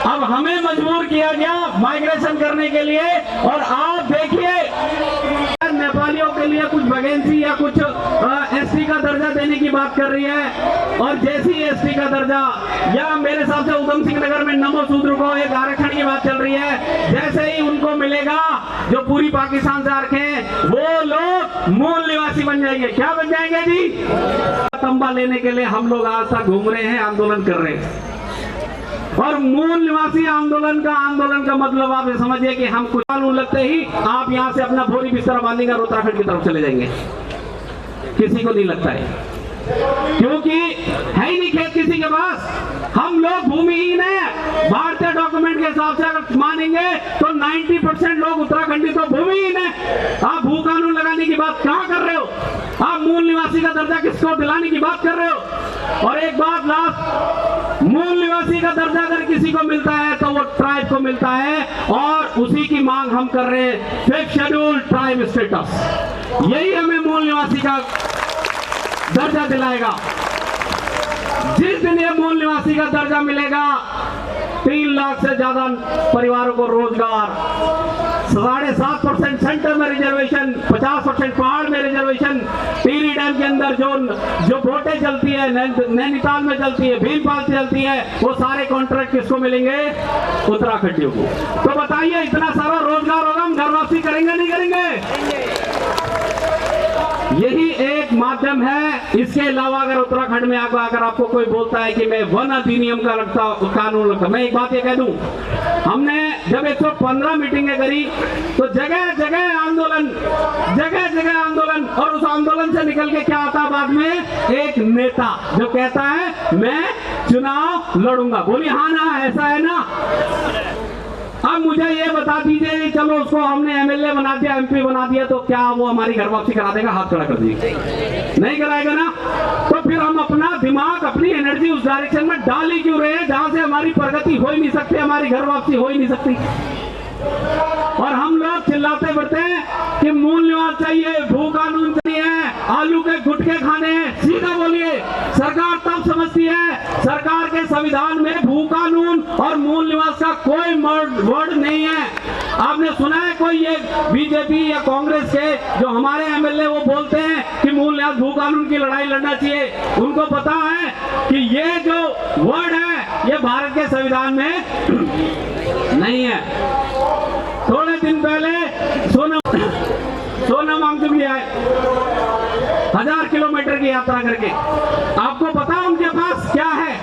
अब हमें मजबूर किया गया माइग्रेशन करने के लिए। और आप देखिए नेपालियों के लिए कुछ वैकेंसी या कुछ एसटी का दर्जा देने की बात कर रही है, और जैसी एसटी का दर्जा, या मेरे हिसाब से उधम सिंह नगर में नमो शूद्र को एक आरक्षण की बात चल रही है, जैसे ही उनको मिलेगा जो पूरी पाकिस्तान से आरक्षण है, वो लोग मूल निवासी बन जाएंगे। क्या बन जाएंगे जी? तंबा लेने के लिए हम लोग आज तक घूम रहे हैं, आंदोलन कर रहे हैं। और मूल निवासी आंदोलन का मतलब आप समझिए कि हम कुछ कानून लगते ही आप यहां से अपना भोरी बिस्तर बांधेंगे और उत्तराखंड की तरफ चले जाएंगे। किसी को नहीं लगता है, क्योंकि है ही नहीं खेत किसी के पास। हम लोग भूमिहीन है। भारतीय डॉक्यूमेंट के हिसाब से अगर मानेंगे तो 90% लोग उत्तराखंडी तो भूमिहीन है। आप भू कानून लगाने की बात कहां कर रहे हो? आप मूल निवासी का दर्जा किसको दिलाने की बात कर रहे हो? और एक बात लास्ट, मूल निवासी का दर्जा अगर किसी को मिलता है तो वो ट्राइब को मिलता है, और उसी की मांग हम कर रहे हैं, 5th शेड्यूल ट्राइब स्टेटस। यही हमें मूल निवासी का दर्जा दिलाएगा। जिस दिन ये मूल निवासी का दर्जा मिलेगा, 3 लाख से ज्यादा परिवारों को रोजगार, 7.5% सेंटर में रिजर्वेशन, 50% पहाड़ में रिजर्वेशन, टिहरी डैम के अंदर जो बोटें चलती है, नैनीताल में चलती है, भीमपाल से चलती है, वो सारे कॉन्ट्रैक्ट किसको मिलेंगे? उत्तराखंडियों को। तो बताइए, इतना सारा रोजगार होगा, हम घर वापसी करेंगे नहीं करेंगे? यही एक माध्यम है। इसके अलावा अगर उत्तराखंड में अगर आपको कोई बोलता है कि मैं वन अधिनियम का कानून रखता, मैं एक बात ये कह दूं, हमने जब 115 मीटिंगें करी तो जगह जगह आंदोलन, और उस आंदोलन से निकल के क्या आता बाद में? एक नेता जो कहता है मैं चुनाव लड़ूंगा। बोली हाँ ना, ऐसा है ना? अब मुझे ये बता दीजिए, चलो उसको हमने एमएलए बना दिया, एमपी बना दिया, तो क्या वो हमारी घर वापसी करा देगा? हाथ खड़ा कर दीजिए। नहीं कराएगा ना? तो फिर हम अपना दिमाग, अपनी एनर्जी उस डायरेक्शन में डाल ही क्यों रहे हैं जहां से हमारी प्रगति हो ही नहीं सकती, हमारी घर वापसी हो ही नहीं सकती। और हम लोग चिल्लाते बढ़ते हैं कि मूल निवास चाहिए, भू कानून चाहिए, आलू के गुटके खाने हैं। सीधा बोलिए, सरकार तब समझ समझती है सरकार के संविधान में भू कानून और मूल निवास का कोई वर्ड नहीं है। आपने सुना है कोई ये बीजेपी या कांग्रेस के जो हमारे एमएलए वो बोलते हैं कि मूल निवास भू कानून की लड़ाई लड़ना चाहिए? उनको पता है कि ये जो वर्ड है ये भारत के संविधान में नहीं है। थोड़े दिन पहले सोनम वांगचुक आए 1000 किलोमीटर की यात्रा करके। आपको पता उनके पास क्या है?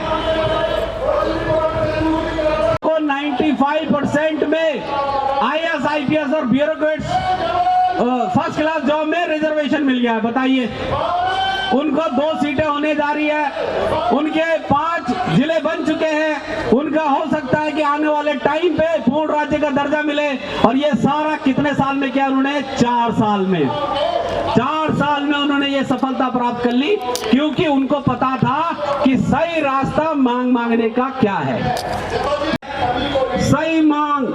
को 95% में IAS, IPS और ब्यूरोक्रेट्स फर्स्ट क्लास जॉब में रिजर्वेशन मिल गया है। बताइए, उनको 2 सीटें होने जा रही है, उनके 5 जिले बन चुके हैं, उनका हो सकता है कि आने वाले टाइम पे पूर्ण राज्य का दर्जा मिले। और ये सारा कितने साल में किया उन्होंने? 4 साल में। 4 साल में उन्होंने ये सफलता प्राप्त कर ली, क्योंकि उनको पता था कि सही रास्ता मांगने का क्या है। सही मांग,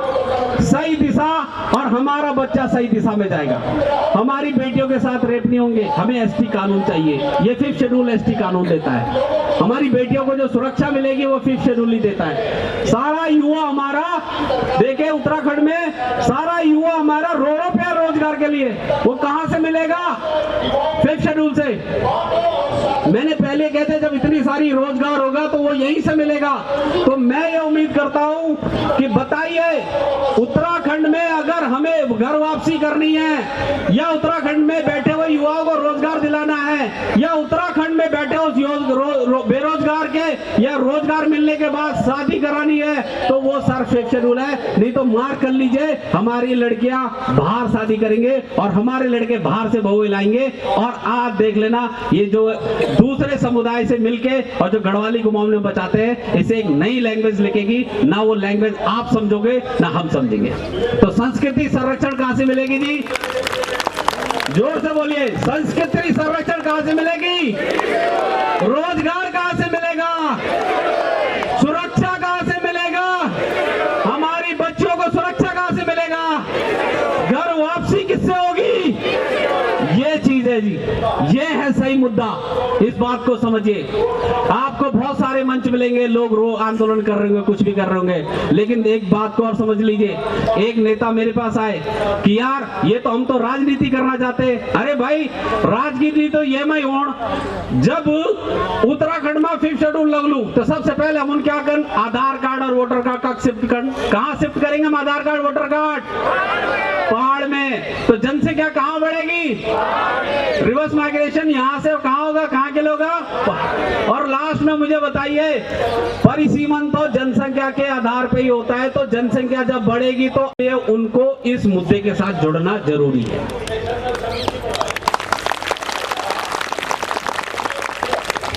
सही दिशा, और हमारा बच्चा सही दिशा में जाएगा। हमारी बेटियों के साथ रेप नहीं होंगे। हमें एसटी कानून चाहिए, ये 5th शेड्यूल एसटी कानून देता है। हमारी बेटियों को जो सुरक्षा मिलेगी वो 5th शेड्यूल ही देता है। सारा युवा हमारा, देखे उत्तराखंड में सारा युवा हमारा रोडों पे रोजगार के लिए, वो कहां से मिलेगा? 5th शेड्यूल से। मैंने पहले कहते जब इतनी सारी रोजगार होगा तो वो यहीं से मिलेगा। तो मैं ये उम्मीद करता हूं कि बताइए, उत्तराखंड में अगर हमें घर वापसी करनी है, या उत्तराखंड में बैठे हुए युवाओं को रोजगार दिलाना है, या उत्तराखंड में बैठे उस बेरोजगार के या रोजगार मिलने के बाद शादी करानी है, तो वो सर 5th शेड्यूल है। नहीं तो मार्क कर लीजिए, हमारी लड़कियां बाहर शादी करेंगे और हमारे लड़के बाहर से बहू लाएंगे। और आप देख लेना, ये जो दूसरे समुदाय से मिलके और जो गढ़वाली गुमाम में बचाते हैं, इसे एक नई लैंग्वेज लिखेगी ना। वो लैंग्वेज आप समझोगे ना हम समझेंगे। तो संस्कृति संरक्षण कहां से मिलेगी जी? जोर से बोलिए, संस्कृति संरक्षण कहां से मिलेगी? रोजगार कहां से मिलेगा? सुरक्षा कहां से मिलेगा? हमारी बच्चियों को सुरक्षा कहां से मिलेगा? घर वापसी किससे होगी? ये चीज है जी, ये है सही मुद्दा। इस बात को समझिए। आपको बहुत सारे मंच मिलेंगे, लोग आंदोलन कर रहे होंगे, कुछ भी कर रहे होंगे, लेकिन एक बात को और समझ लीजिए। एक नेता मेरे पास आए कि यार ये तो हम तो राजनीति करना चाहते हैं। अरे भाई, राजनीति तो ये मैं हूं। जब उत्तराखंड में 5th शेड्यूल लगलू तो सबसे पहले हम क्या कर, आधार कार्ड और वोटर कार्ड का शिफ्ट कर। कहां शिफ्ट करेंगे हम आधार कार्ड वोटर कार्ड? पहाड़ में। तो जनसंख्या कहां बढ़ेगी? रिवर्स माइग्रेशन यहां से कहां होगा? कहां के लोग? और लास्ट में मुझे बताइए, परिसीमन तो जनसंख्या के आधार पे ही होता है। तो जनसंख्या जब बढ़ेगी तो ये उनको इस मुद्दे के साथ जुड़ना जरूरी है।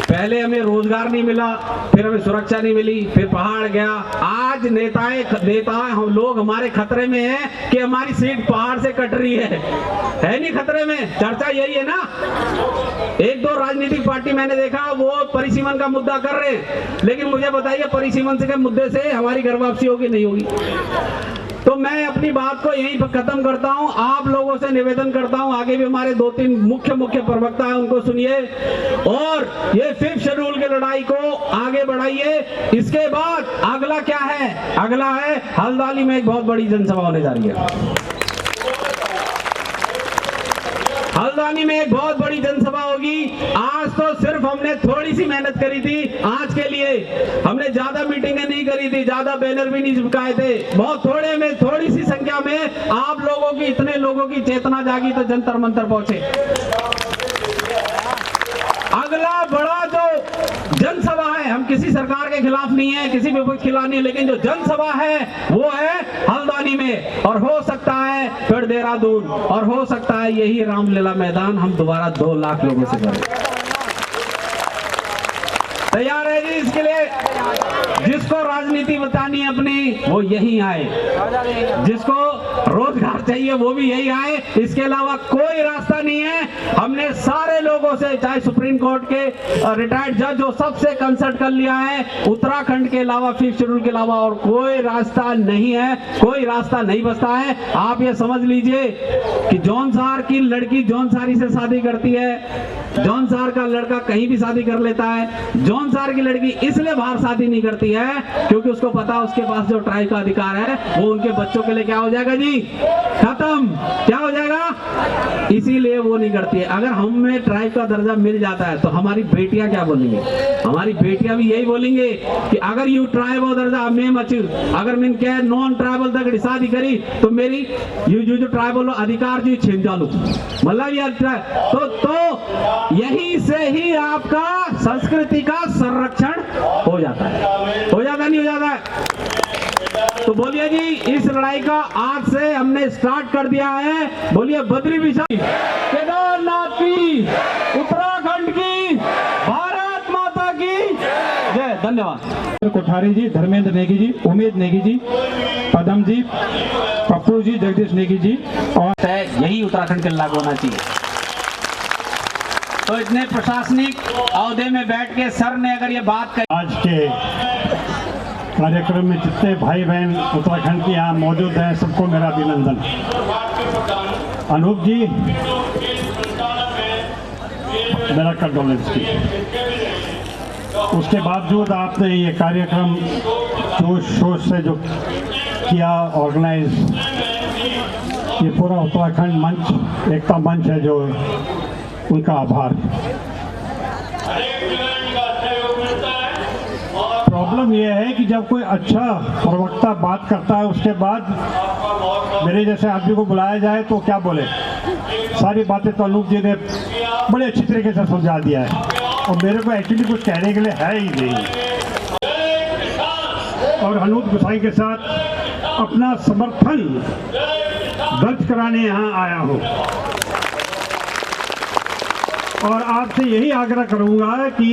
पहले हमें रोजगार नहीं मिला, फिर हमें सुरक्षा नहीं मिली, फिर पहाड़ गया। आज नेता हम लोग हमारे खतरे में हैं कि हमारी सीट पहाड़ से कट रही है नहीं खतरे में? चर्चा यही है ना। 1-2 राजनीतिक पार्टी मैंने देखा वो परिसीमन का मुद्दा कर रहे हैं, लेकिन मुझे बताइए परिसीमन के मुद्दे से हमारी घर वापसी होगी नहीं होगी? तो मैं अपनी बात को यहीं पर खत्म करता हूं। आप लोगों से निवेदन करता हूं, आगे भी हमारे 2-3 मुख्य प्रवक्ता हैं, उनको सुनिए और ये 5th शेड्यूल की लड़ाई को आगे बढ़ाइए। इसके बाद अगला क्या है? अगला है हल्द्वानी में एक बहुत बड़ी जनसभा होने जा रही है। हल्द्वानी में एक बहुत बड़ी जनसभा होगी। आज तो सिर्फ हमने थोड़ी सी मेहनत करी थी आज के लिए, हमने ज्यादा मीटिंगें नहीं करी थी, ज्यादा बैनर भी नहीं चिपकाए थे। बहुत थोड़े में, थोड़ी सी संख्या में आप लोगों की, इतने लोगों की चेतना जागी तो जंतर मंतर पहुंचे। अगला बड़ा जो जनसभा है, हम किसी सरकार के खिलाफ नहीं है, किसी विपक्ष के खिलाफ नहीं है, लेकिन जो जनसभा है वो है हल्द्वानी में। और हो सकता है फिर देहरादून, और हो सकता है यही रामलीला मैदान हम दोबारा 2 लाख लोगों से करें। तैयार है जी इसके लिए? जिसको राजनीति बतानी है अपनी वो यही आए, जिसको रोजगार चाहिए वो भी यही आए। इसके अलावा कोई रास्ता नहीं है। हमने सारे लोगों से, चाहे सुप्रीम कोर्ट के रिटायर्ड जज हो, सबसे कंसल्ट कर लिया है। उत्तराखंड के अलावा 5th शेड्यूल के अलावा और कोई रास्ता नहीं है, कोई रास्ता नहीं बचता है। आप ये समझ लीजिए कि जौनसार की लड़की जौनसारी से शादी करती है, जौनसार का लड़का कहीं भी शादी कर लेता है, साल की लड़की इसलिए बाहर शादी नहीं करती है क्योंकि उसको पता है उसके पास जो ट्राइब का अधिकार है वो उनके बच्चों के लिए क्या हो जाएगा जी, खत्म, क्या हो जाएगा, इसीलिए वो नहीं करती है। अगर हमें ट्राइब का दर्जा मिल जाता है तो हमारी बेटियां क्या बोलेंगी, हमारी बेटियां भी यही बोलेंगे कि अगर यू ट्राइब और दर्जा मैं मच अगर मैं क्या नॉन ट्राइबल तक शादी करी तो मेरी यू जो ट्राइबल अधिकार जो छीन जालू, मतलब यार तो यही से ही आपका संस्कृति का संरक्षण हो जाता है, हो जाता नहीं हो जाता है। तो बोलिए जी, इस लड़ाई का आज से हमने स्टार्ट कर दिया है। बोलिए बद्री विशाल, केदारनाथ की, उत्तराखंड की, भारत माता की जय। धन्यवाद। कोठारी जी, धर्मेंद्र नेगी जी, उमेद नेगी जी, पदम जी, पप्पू जी, जगदीश नेगी जी, और यही उत्तराखंड के लागू होना चाहिए। तो इतने प्रशासनिक अहदे में बैठ के सर ने अगर ये बात कही, आज के कार्यक्रम में जितने भाई बहन उत्तराखंड के यहाँ मौजूद हैं सबको मेरा अभिनंदन। अनूप जी, मेरा कंडोलेंस की। उसके बावजूद आपने ये कार्यक्रम जोश शोर से जो किया ऑर्गेनाइज, ये पूरा उत्तराखंड मंच, एकता मंच है, जो उनका आभार। प्रॉब्लम यह है कि जब कोई अच्छा प्रवक्ता बात करता है उसके बाद मेरे जैसे आदमी को बुलाया जाए तो क्या बोले, सारी बातें तो अनूप जी ने बड़े अच्छी तरीके से समझा दिया है और मेरे को एक्चुअली कुछ कहने के लिए है ही नहीं। और अनूप गोसाई के साथ अपना समर्थन दर्ज कराने यहाँ आया हूँ और आपसे यही आग्रह करूंगा कि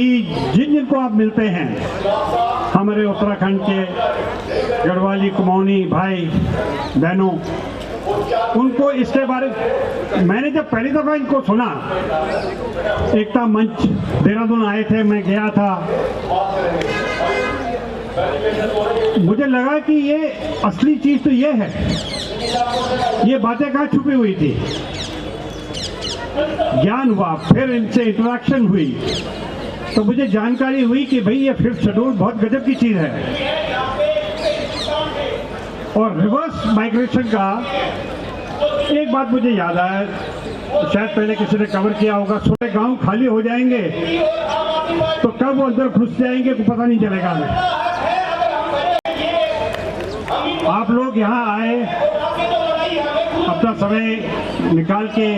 जिन जिनको आप मिलते हैं हमारे उत्तराखंड के गढ़वाली कुमाऊनी भाई बहनों, उनको इसके बारे, मैंने जब पहली दफा इनको सुना, एकता मंच देहरादून आए थे, मैं गया था, मुझे लगा कि ये असली चीज तो ये है, ये बातें कहाँ छुपी हुई थी। ज्ञान हुआ, फिर इनसे इंटरेक्शन हुई तो मुझे जानकारी हुई कि भाई ये फिफ्थ शेड्यूल बहुत गजब की चीज है। और रिवर्स माइग्रेशन का एक बात मुझे याद आया, शायद पहले किसी ने कवर किया होगा, छोटे गांव खाली हो जाएंगे तो कब वो अंदर घुस जाएंगे को पता नहीं चलेगा हमें। आप लोग यहाँ आए, अपना समय निकाल के,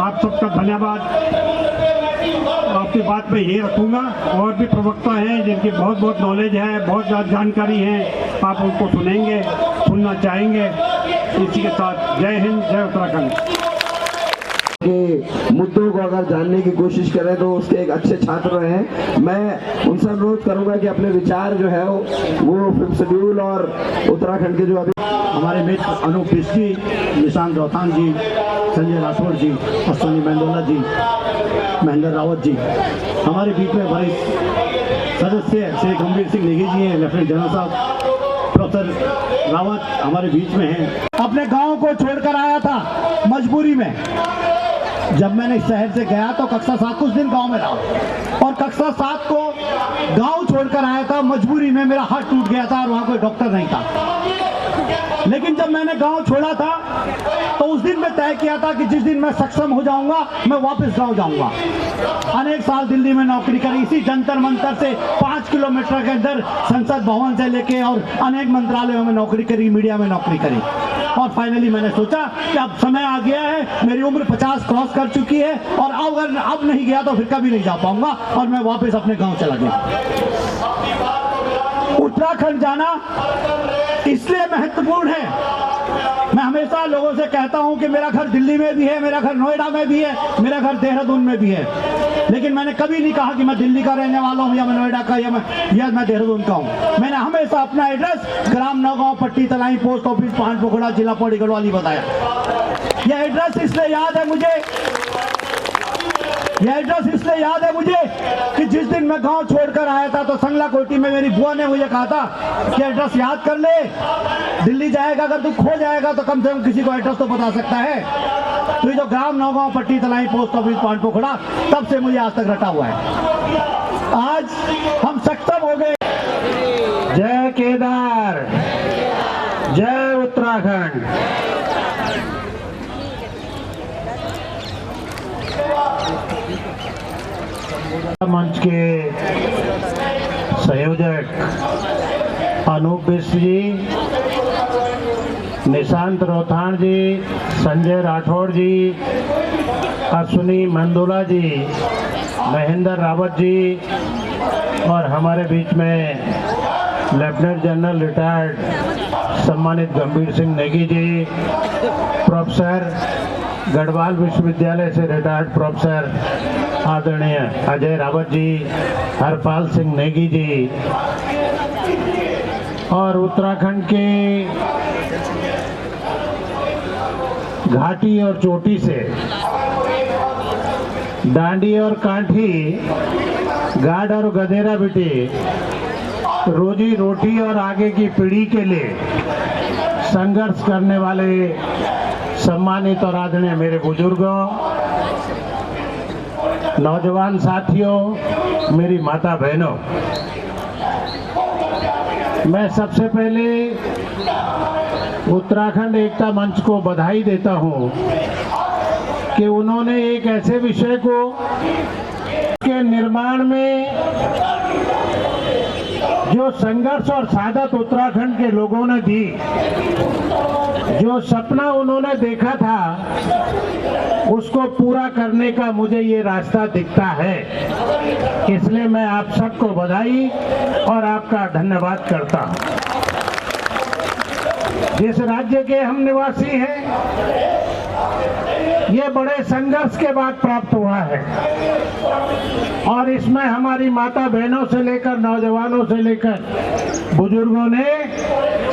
आप सबका धन्यवाद। आपकी बात में ये रखूंगा, और भी प्रवक्ता हैं जिनकी बहुत बहुत नॉलेज है, बहुत ज़्यादा जानकारी है, आप उनको सुनेंगे, सुनना चाहेंगे। इसी के साथ जय हिंद, जय उत्तराखंड। के मुद्दों को अगर जानने की कोशिश करें तो उसके एक अच्छे छात्र हैं। मैं उनसे अनुरोध करूंगा कि अपने विचार जो है वो फिफ्थ शेड्यूल और उत्तराखंड के जो अभी हमारे मित्र अनूप जी, निशांत रोहतान जी, संजय राठौर जी, अश्विनी मेंदोला जी, महेंद्र रावत जी, हमारे बीच में वरिष्ठ सदस्य श्री गंभीर सिंह नेगी जी हैं, लेफ्टिनेंट जनरल साहब, प्रोफेसर रावत हमारे बीच में हैं। अपने गांव को छोड़कर आया था मजबूरी में। जब मैंने इस शहर से गया तो कक्षा 7 कुछ दिन गांव में रहा और कक्षा 7 को गांव छोड़कर आया था मजबूरी में। मेरा हाथ टूट गया था और वहां कोई डॉक्टर नहीं था। लेकिन जब मैंने गांव छोड़ा था तो उस दिन मैं तय किया था कि जिस दिन मैं सक्षम हो जाऊंगा मैं वापस गांव जाऊंगा। अनेक साल दिल्ली में नौकरी करी, इसी जंतर मंतर से 5 किलोमीटर के अंदर संसद भवन से लेके और अनेक मंत्रालयों में नौकरी करी, मीडिया में नौकरी करी। और फाइनली मैंने सोचा कि अब समय आ गया है, मेरी उम्र 50 क्रॉस कर चुकी है और अगर अब नहीं गया तो फिर कभी नहीं जा पाऊंगा, और मैं वापस अपने गाँव चला गया। उत्तराखंड जाना इसलिए महत्वपूर्ण है, मैं हमेशा लोगों से कहता हूं कि मेरा घर दिल्ली में भी है, मेरा घर नोएडा में भी है, मेरा घर देहरादून में भी है, लेकिन मैंने कभी नहीं कहा कि मैं दिल्ली का रहने वाला हूं या मैं नोएडा का या मैं देहरादून का हूं। मैंने हमेशा अपना एड्रेस ग्राम नौगांव, पट्टी तलाई, पोस्ट ऑफिस, पहाड़ पोखड़ा, जिला पौड़ी गढ़वाली बताया। यह एड्रेस इसलिए याद है मुझे कि जिस दिन मैं गांव छोड़कर आया था तो संगला कोटी में मेरी बुआ ने मुझे कहा था कि एड्रेस याद कर ले, दिल्ली जाएगा अगर तू खो जाएगा तो कम से कम किसी को एड्रेस तो बता सकता है। तो ये जो ग्राम नौगांव, पट्टी तलाई, पोस्ट ऑफिस, पहाड़ पोखड़ा, तब से मुझे आज तक रटा हुआ है। आज हम संयोजक अनूप बिष्ट जी, निशांत रोथान जी, संजय राठौड़ जी, अश्विनी मंदोला जी, महेंद्र रावत जी और हमारे बीच में लेफ्टिनेंट जनरल रिटायर्ड सम्मानित गंभीर सिंह नेगी जी, प्रोफेसर गढ़वाल विश्वविद्यालय से रिटायर्ड प्रोफेसर आदरणीय अजय रावत जी, हरपाल सिंह नेगी जी और उत्तराखंड के घाटी और चोटी से डांडी और कांठी, गाढ़ और गधेरा बेटी, रोजी रोटी और आगे की पीढ़ी के लिए संघर्ष करने वाले सम्मानित और आदरणीय मेरे बुजुर्गों, नौजवान साथियों, मेरी माता बहनों, मैं सबसे पहले उत्तराखंड एकता मंच को बधाई देता हूं कि उन्होंने एक ऐसे विषय को के निर्माण में जो संघर्ष और सादत उत्तराखंड के लोगों ने दी, जो सपना उन्होंने देखा था, उसको पूरा करने का मुझे ये रास्ता दिखता है। इसलिए मैं आप सबको बधाई और आपका धन्यवाद करता हूं। जिस राज्य के हम निवासी हैं, ये बड़े संघर्ष के बाद प्राप्त हुआ है और इसमें हमारी माता बहनों से लेकर नौजवानों से लेकर बुजुर्गों ने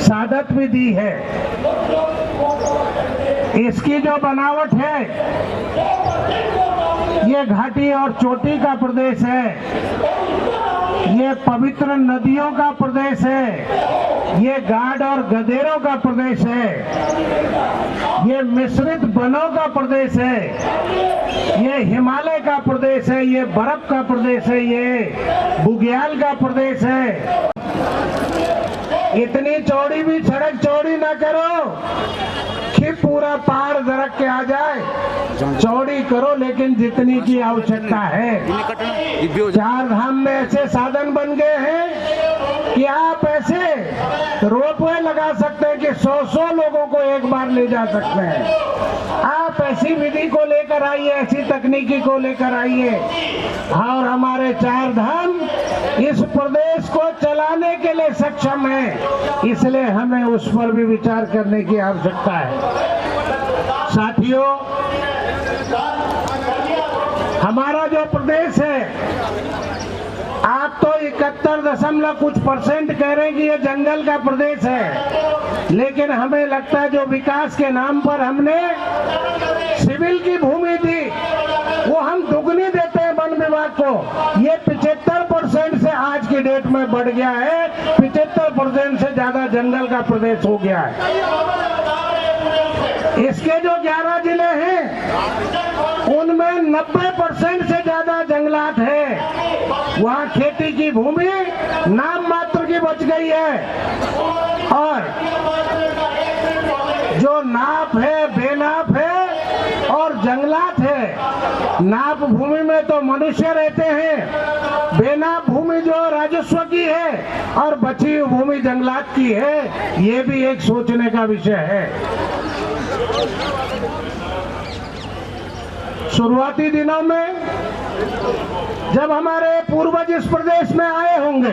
सादत भी दी है। इसकी जो बनावट है, ये घाटी और चोटी का प्रदेश है, ये पवित्र नदियों का प्रदेश है, ये गाढ़ और गधेरों का प्रदेश है, ये मिश्रित वनों का प्रदेश है, ये हिमालय का प्रदेश है, ये बर्फ का प्रदेश है, ये बुग्याल का प्रदेश है। इतनी चौड़ी भी सड़क चौड़ी ना करो कि पूरा पहाड़ दरक के आ जाए, चौड़ी करो लेकिन जितनी की आवश्यकता है। चार धाम में ऐसे साधन बन गए हैं कि आप ऐसे रोपवे लगा सकते हैं कि 100 लोगों को एक बार ले जा सकते हैं। आप ऐसी विधि को लेकर आइए, ऐसी तकनीकी को लेकर आइए और हमारे चार धाम इस प्रदेश को चलाने के लिए सक्षम है, इसलिए हमें उस पर भी विचार करने की आवश्यकता है। साथियों, हमारा जो प्रदेश है, आप तो 71% कह रहे हैं कि ये जंगल का प्रदेश है, लेकिन हमें लगता है जो विकास के नाम पर हमने सिविल की भूमि दी, वो हम दुगनी देते हैं वन विभाग को। ये 75% से आज की डेट में बढ़ गया है, 75% से ज्यादा जंगल का प्रदेश हो गया है। इसके जो 11 जिले हैं, उनमें 90% से ज्यादा जंगलात है। वहाँ खेती की भूमि नाम मात्र की बच गई है और जो नाप है, बेनाप है और जंगलात है। नाप भूमि में तो मनुष्य रहते हैं, बेनाप भूमि जो राजस्व की है और बची हुई भूमि जंगलात की है। ये भी एक सोचने का विषय है। शुरुआती दिनों में जब हमारे पूर्वज इस प्रदेश में आए होंगे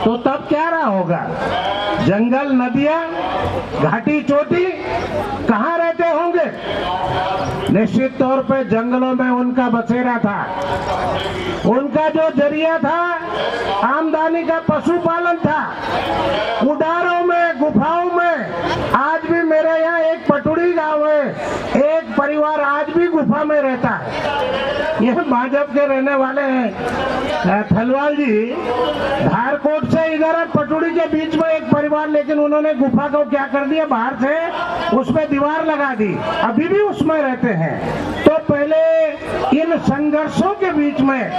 तो तब क्या रहा होगा? जंगल, नदियां, घाटी, चोटी, कहाँ रहते होंगे? निश्चित तौर पे जंगलों में उनका बसेरा था। उनका जो जरिया था आमदनी का पशुपालन था। उडारों में, गुफाओं में, आज भी मेरे यहाँ एक पटुड़ी गांव है, एक परिवार आज भी गुफा में रहता है। यह भाजपा के रहने वाले हैं थलवाल जी, धारकोट से इधर पटुड़ी के बीच में एक परिवार, लेकिन उन्होंने गुफा को क्या कर दिया, बाहर से उसमें दीवार लगा दी, अभी भी उसमें रहते हैं। तो पहले इन संघर्षों के बीच में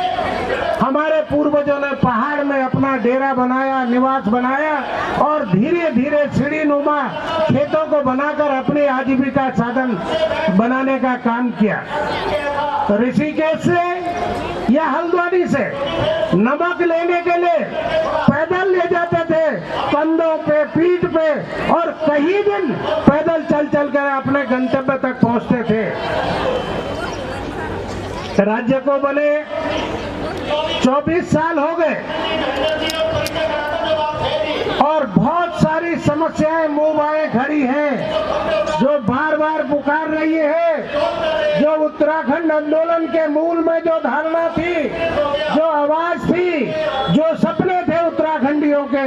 हमारे पूर्वजों ने पहाड़ में अपना डेरा बनाया, निवास बनाया और धीरे धीरे सीढ़ी नुमा खेतों को बनाकर अपनी आजीविका साधन बनाने का काम किया। तो ऋषिकेश से या हल्द्वानी से नमक लेने के लिए पैदल ले जाते थे, कंधों पे, पीठ पे, और कई दिन पैदल चल चल कर अपने गंतव्य तक पहुंचते थे। राज्य को बने 24 साल हो गए और बहुत सारी समस्याएं मुंह बाएं खड़ी हैं जो बार बार पुकार रही है। जो उत्तराखंड आंदोलन के मूल में जो धारणा थी, जो आवाज थी, जो सपने थे उत्तराखंडियों के,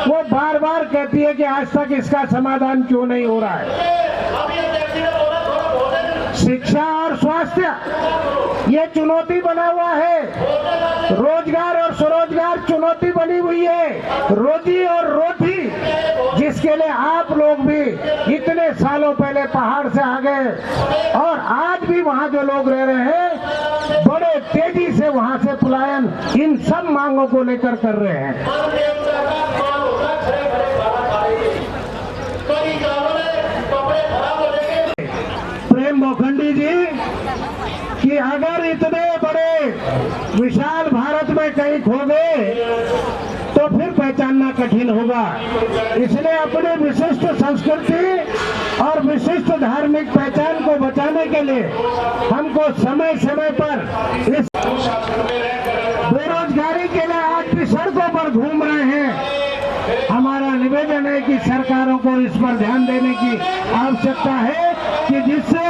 वो बार बार कहती है कि आज तक इसका समाधान क्यों नहीं हो रहा है। शिक्षा और स्वास्थ्य ये चुनौती बना हुआ है, रोजगार और स्वरोजगार चुनौती बनी हुई है, रोजी और रोटी जिसके लिए आप लोग भी इतने सालों पहले पहाड़ से आ गए और आज भी वहां जो लोग रह रहे हैं बड़े तेजी से वहां से पलायन इन सब मांगों को लेकर कर रहे हैं। प्रेम मोखंडी जी कि अगर इतने बड़े विशाल भारत में कहीं खो गए तो फिर पहचानना कठिन होगा। इसलिए अपनी विशिष्ट संस्कृति और विशिष्ट धार्मिक पहचान को बचाने के लिए हमको समय समय पर इस बेरोजगारी के लिए आज भी सड़कों पर घूम रहे हैं। हमारा निवेदन है कि सरकारों को इस पर ध्यान देने की आवश्यकता है कि जिससे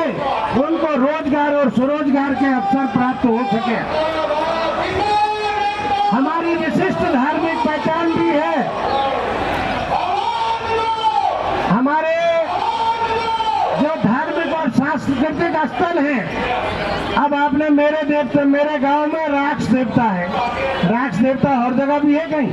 उनको रोजगार और स्वरोजगार के अवसर प्राप्त हो सके। हमारी विशिष्ट धार्मिक पहचान भी है। हमारे जो धार्मिक और सांस्कृतिक स्थल हैं, अब आपने मेरे गांव में राक्ष देवता है। राक्ष देवता हर जगह भी है कहीं?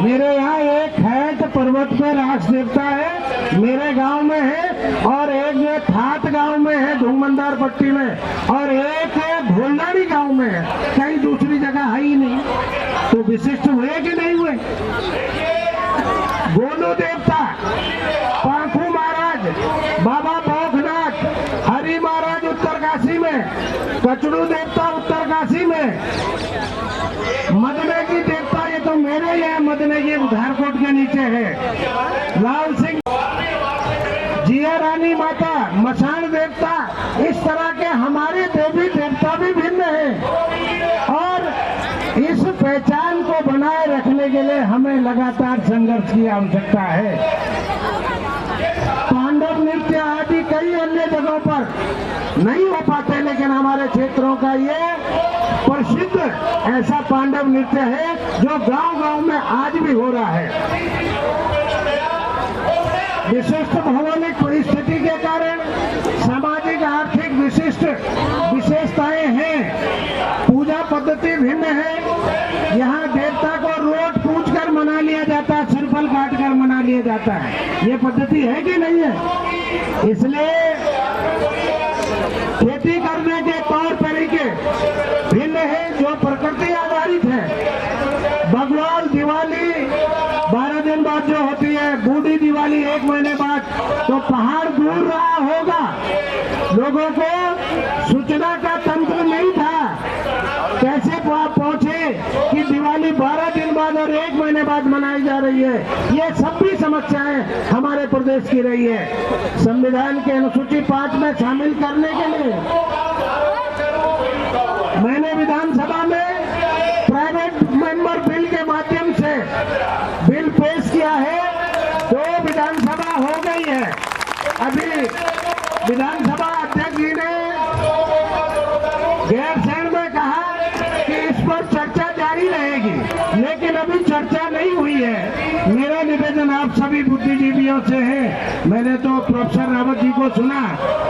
मेरे यहाँ एक हैट पर्वत पे राक्ष देवता है, मेरे गांव में है, और एक ये थात गांव में है धूमंदार पट्टी में, और एक है भोलदारी गांव में है, कहीं दूसरी जगह है ही नहीं। तो विशिष्ट हुए कि नहीं हुए? गोलू देवता, पांखू महाराज, बाबा भौखनाथ, हरि महाराज उत्तरकाशी में, कचड़ू देवता उत्तरकाशी में, मदने की देवता ये तो मेरे ही है, मदने की उधारकोट के नीचे है, लाल सिंह, जिया रानी माता, मसान देवता, इस तरह के हमारे देवी देवता भी भिन्न हैं और इस पहचान को बनाए रखने के लिए हमें लगातार संघर्ष की आवश्यकता है। पांडव नृत्य आदि कई अन्य जगहों पर नहीं हो पाते, लेकिन हमारे क्षेत्रों का ये प्रसिद्ध ऐसा पांडव नृत्य है जो गांव-गांव में आज भी हो रहा है। विशिष्ट भौगोलिक परिस्थिति के कारण सामाजिक आर्थिक विशिष्ट विशेषताएं हैं, पूजा पद्धति भिन्न है। यहाँ देवता को रोट पूछ कर मना लिया जाता है, सिरफल काट कर मना लिया जाता है। ये पद्धति है कि नहीं है? इसलिए खेती करने के तौर तरीके भिन्न है जो प्रकृति आधारित है। भगवान दिवाली 12 दिन बाद जो होती है, बूढ़ी दिवाली 1 महीने बाद, तो पहाड़ दूर रहा होगा, लोगों को सूचना का तंत्र नहीं था, कैसे पहुंचे कि दिवाली 12 दिन बाद और 1 महीने बाद मनाई जा रही है। ये सब भी समस्याएं हमारे प्रदेश की रही है। संविधान के अनुसूची 5 में शामिल करने के लिए मैंने विधानसभा में प्राइवेट मेंबर बिल के माध्यम से बिल पेश किया है, तो विधानसभा हो गई है। अभी विधानसभा अध्यक्ष जी ने गैरसैंण में कहा कि इस पर चर्चा जारी रहेगी, लेकिन अभी चर्चा नहीं हुई है। मेरा निवेदन आप सभी बुद्धिजीवियों से है, मैंने तो प्रोफेसर रावत जी को सुना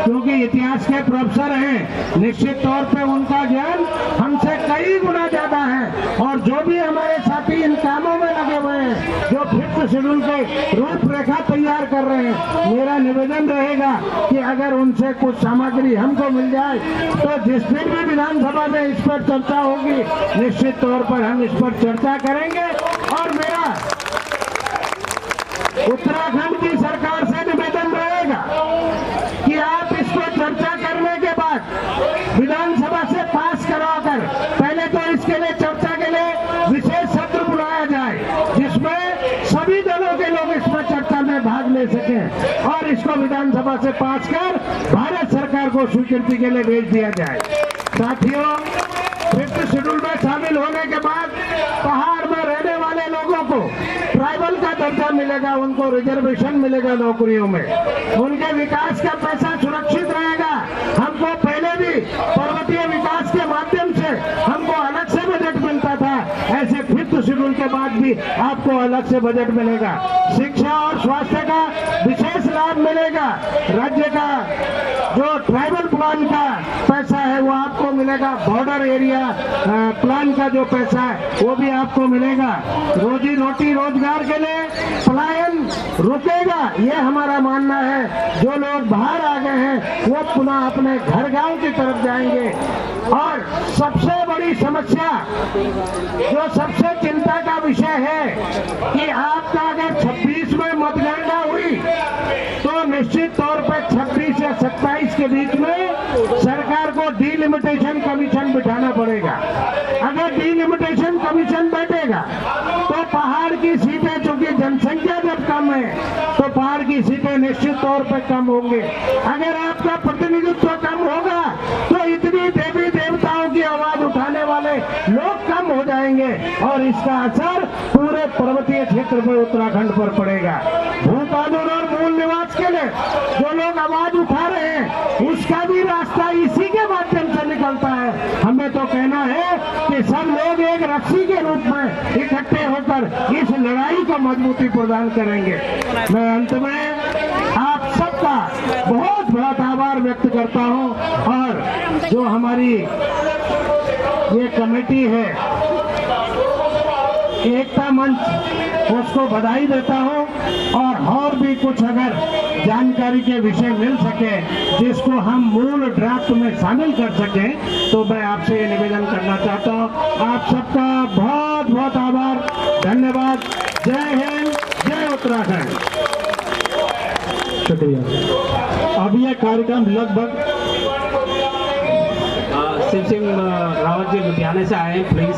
क्योंकि इतिहास के प्रोफेसर हैं, निश्चित तौर पे उनका ज्ञान हमसे कई गुना ज्यादा है। और जो भी हमारे साथी इन कामों में लगे हुए हैं, जो 5th शेड्यूल के रूपरेखा तैयार कर रहे हैं, मेरा निवेदन रहेगा कि अगर उनसे कुछ सामग्री हमको मिल जाए तो जिस दिन भी विधानसभा में इस पर चर्चा होगी, निश्चित तौर पर हम इस पर चर्चा करेंगे। और मेरा उत्तराखंड की सरकार से निवेदन रहेगा कि आप इस पर चर्चा करने के बाद विधानसभा से पास कराकर लोकसभा से पास कर भारत सरकार को स्वीकृति के लिए भेज दिया जाए। साथियों, 5th शेड्यूल में शामिल होने के बाद पहाड़ में रहने वाले लोगों को ट्राइबल का दर्जा मिलेगा, उनको रिजर्वेशन मिलेगा नौकरियों में, उनके विकास का पैसा सुरक्षित रहेगा। हमको पहले भी पर्वतीय विकास के माध्यम से हमको अलग से बजट मिलता था, ऐसे 5th शेड्यूल के बाद भी आपको अलग से बजट मिलेगा। शिक्षा और स्वास्थ्य का विशेष लाभ मिलेगा। राज्य का जो ट्राइबल प्लान का पैसा है वो आपको मिलेगा। बॉर्डर एरिया प्लान का जो पैसा है वो भी आपको मिलेगा। रोजी रोटी रोजगार के लिए पलायन रुकेगा, ये हमारा मानना है। जो लोग बाहर आ गए हैं वो पुनः अपने घर गांव की तरफ जाएंगे। और सबसे बड़ी समस्या, जो सबसे चिंता का विषय है कि आपका अगर 26 में मतगणना हुई तो निश्चित तौर पर 26 या 27 के बीच में सरकार को डिलिमिटेशन कमीशन बिठाना पड़ेगा। अगर डिलिमिटेशन कमीशन बैठेगा तो पहाड़ की सीटें, चूंकि जनसंख्या जब कम है तो पहाड़ की सीटें निश्चित तौर पर कम होंगे। अगर आपका प्रतिनिधित्व कम होगा तो इतनी देवी देवताओं की आवाज उठाने वाले लोग कम हो जाएंगे और इसका असर पूरे पर्वतीय क्षेत्र में उत्तराखंड पर पड़ेगा। भू कानून और मूल निवास के लिए जो लोग आवाज उठा रहे हैं उसका भी रास्ता इसी के माध्यम से निकलता है। हमें तो कहना है कि सब लोग एक रस्सी के रूप में इकट्ठे होकर इस लड़ाई को मजबूती प्रदान करेंगे। मैं अंत में आप सबका बहुत बहुत आभार व्यक्त करता हूं और जो हमारी ये कमेटी है एकता मंच, उसको बधाई देता हूं। और भी कुछ अगर जानकारी के विषय मिल सके जिसको हम मूल ड्राफ्ट में शामिल कर सकें तो मैं आपसे ये निवेदन करना चाहता हूं। आप सबका बहुत बहुत आभार, धन्यवाद। जय हिंद, जय उत्तराखंड। शुक्रिया। अब यह कार्यक्रम लगभग शिव सिंह रावत जी लुधियाने से आए हैं, प्लीज।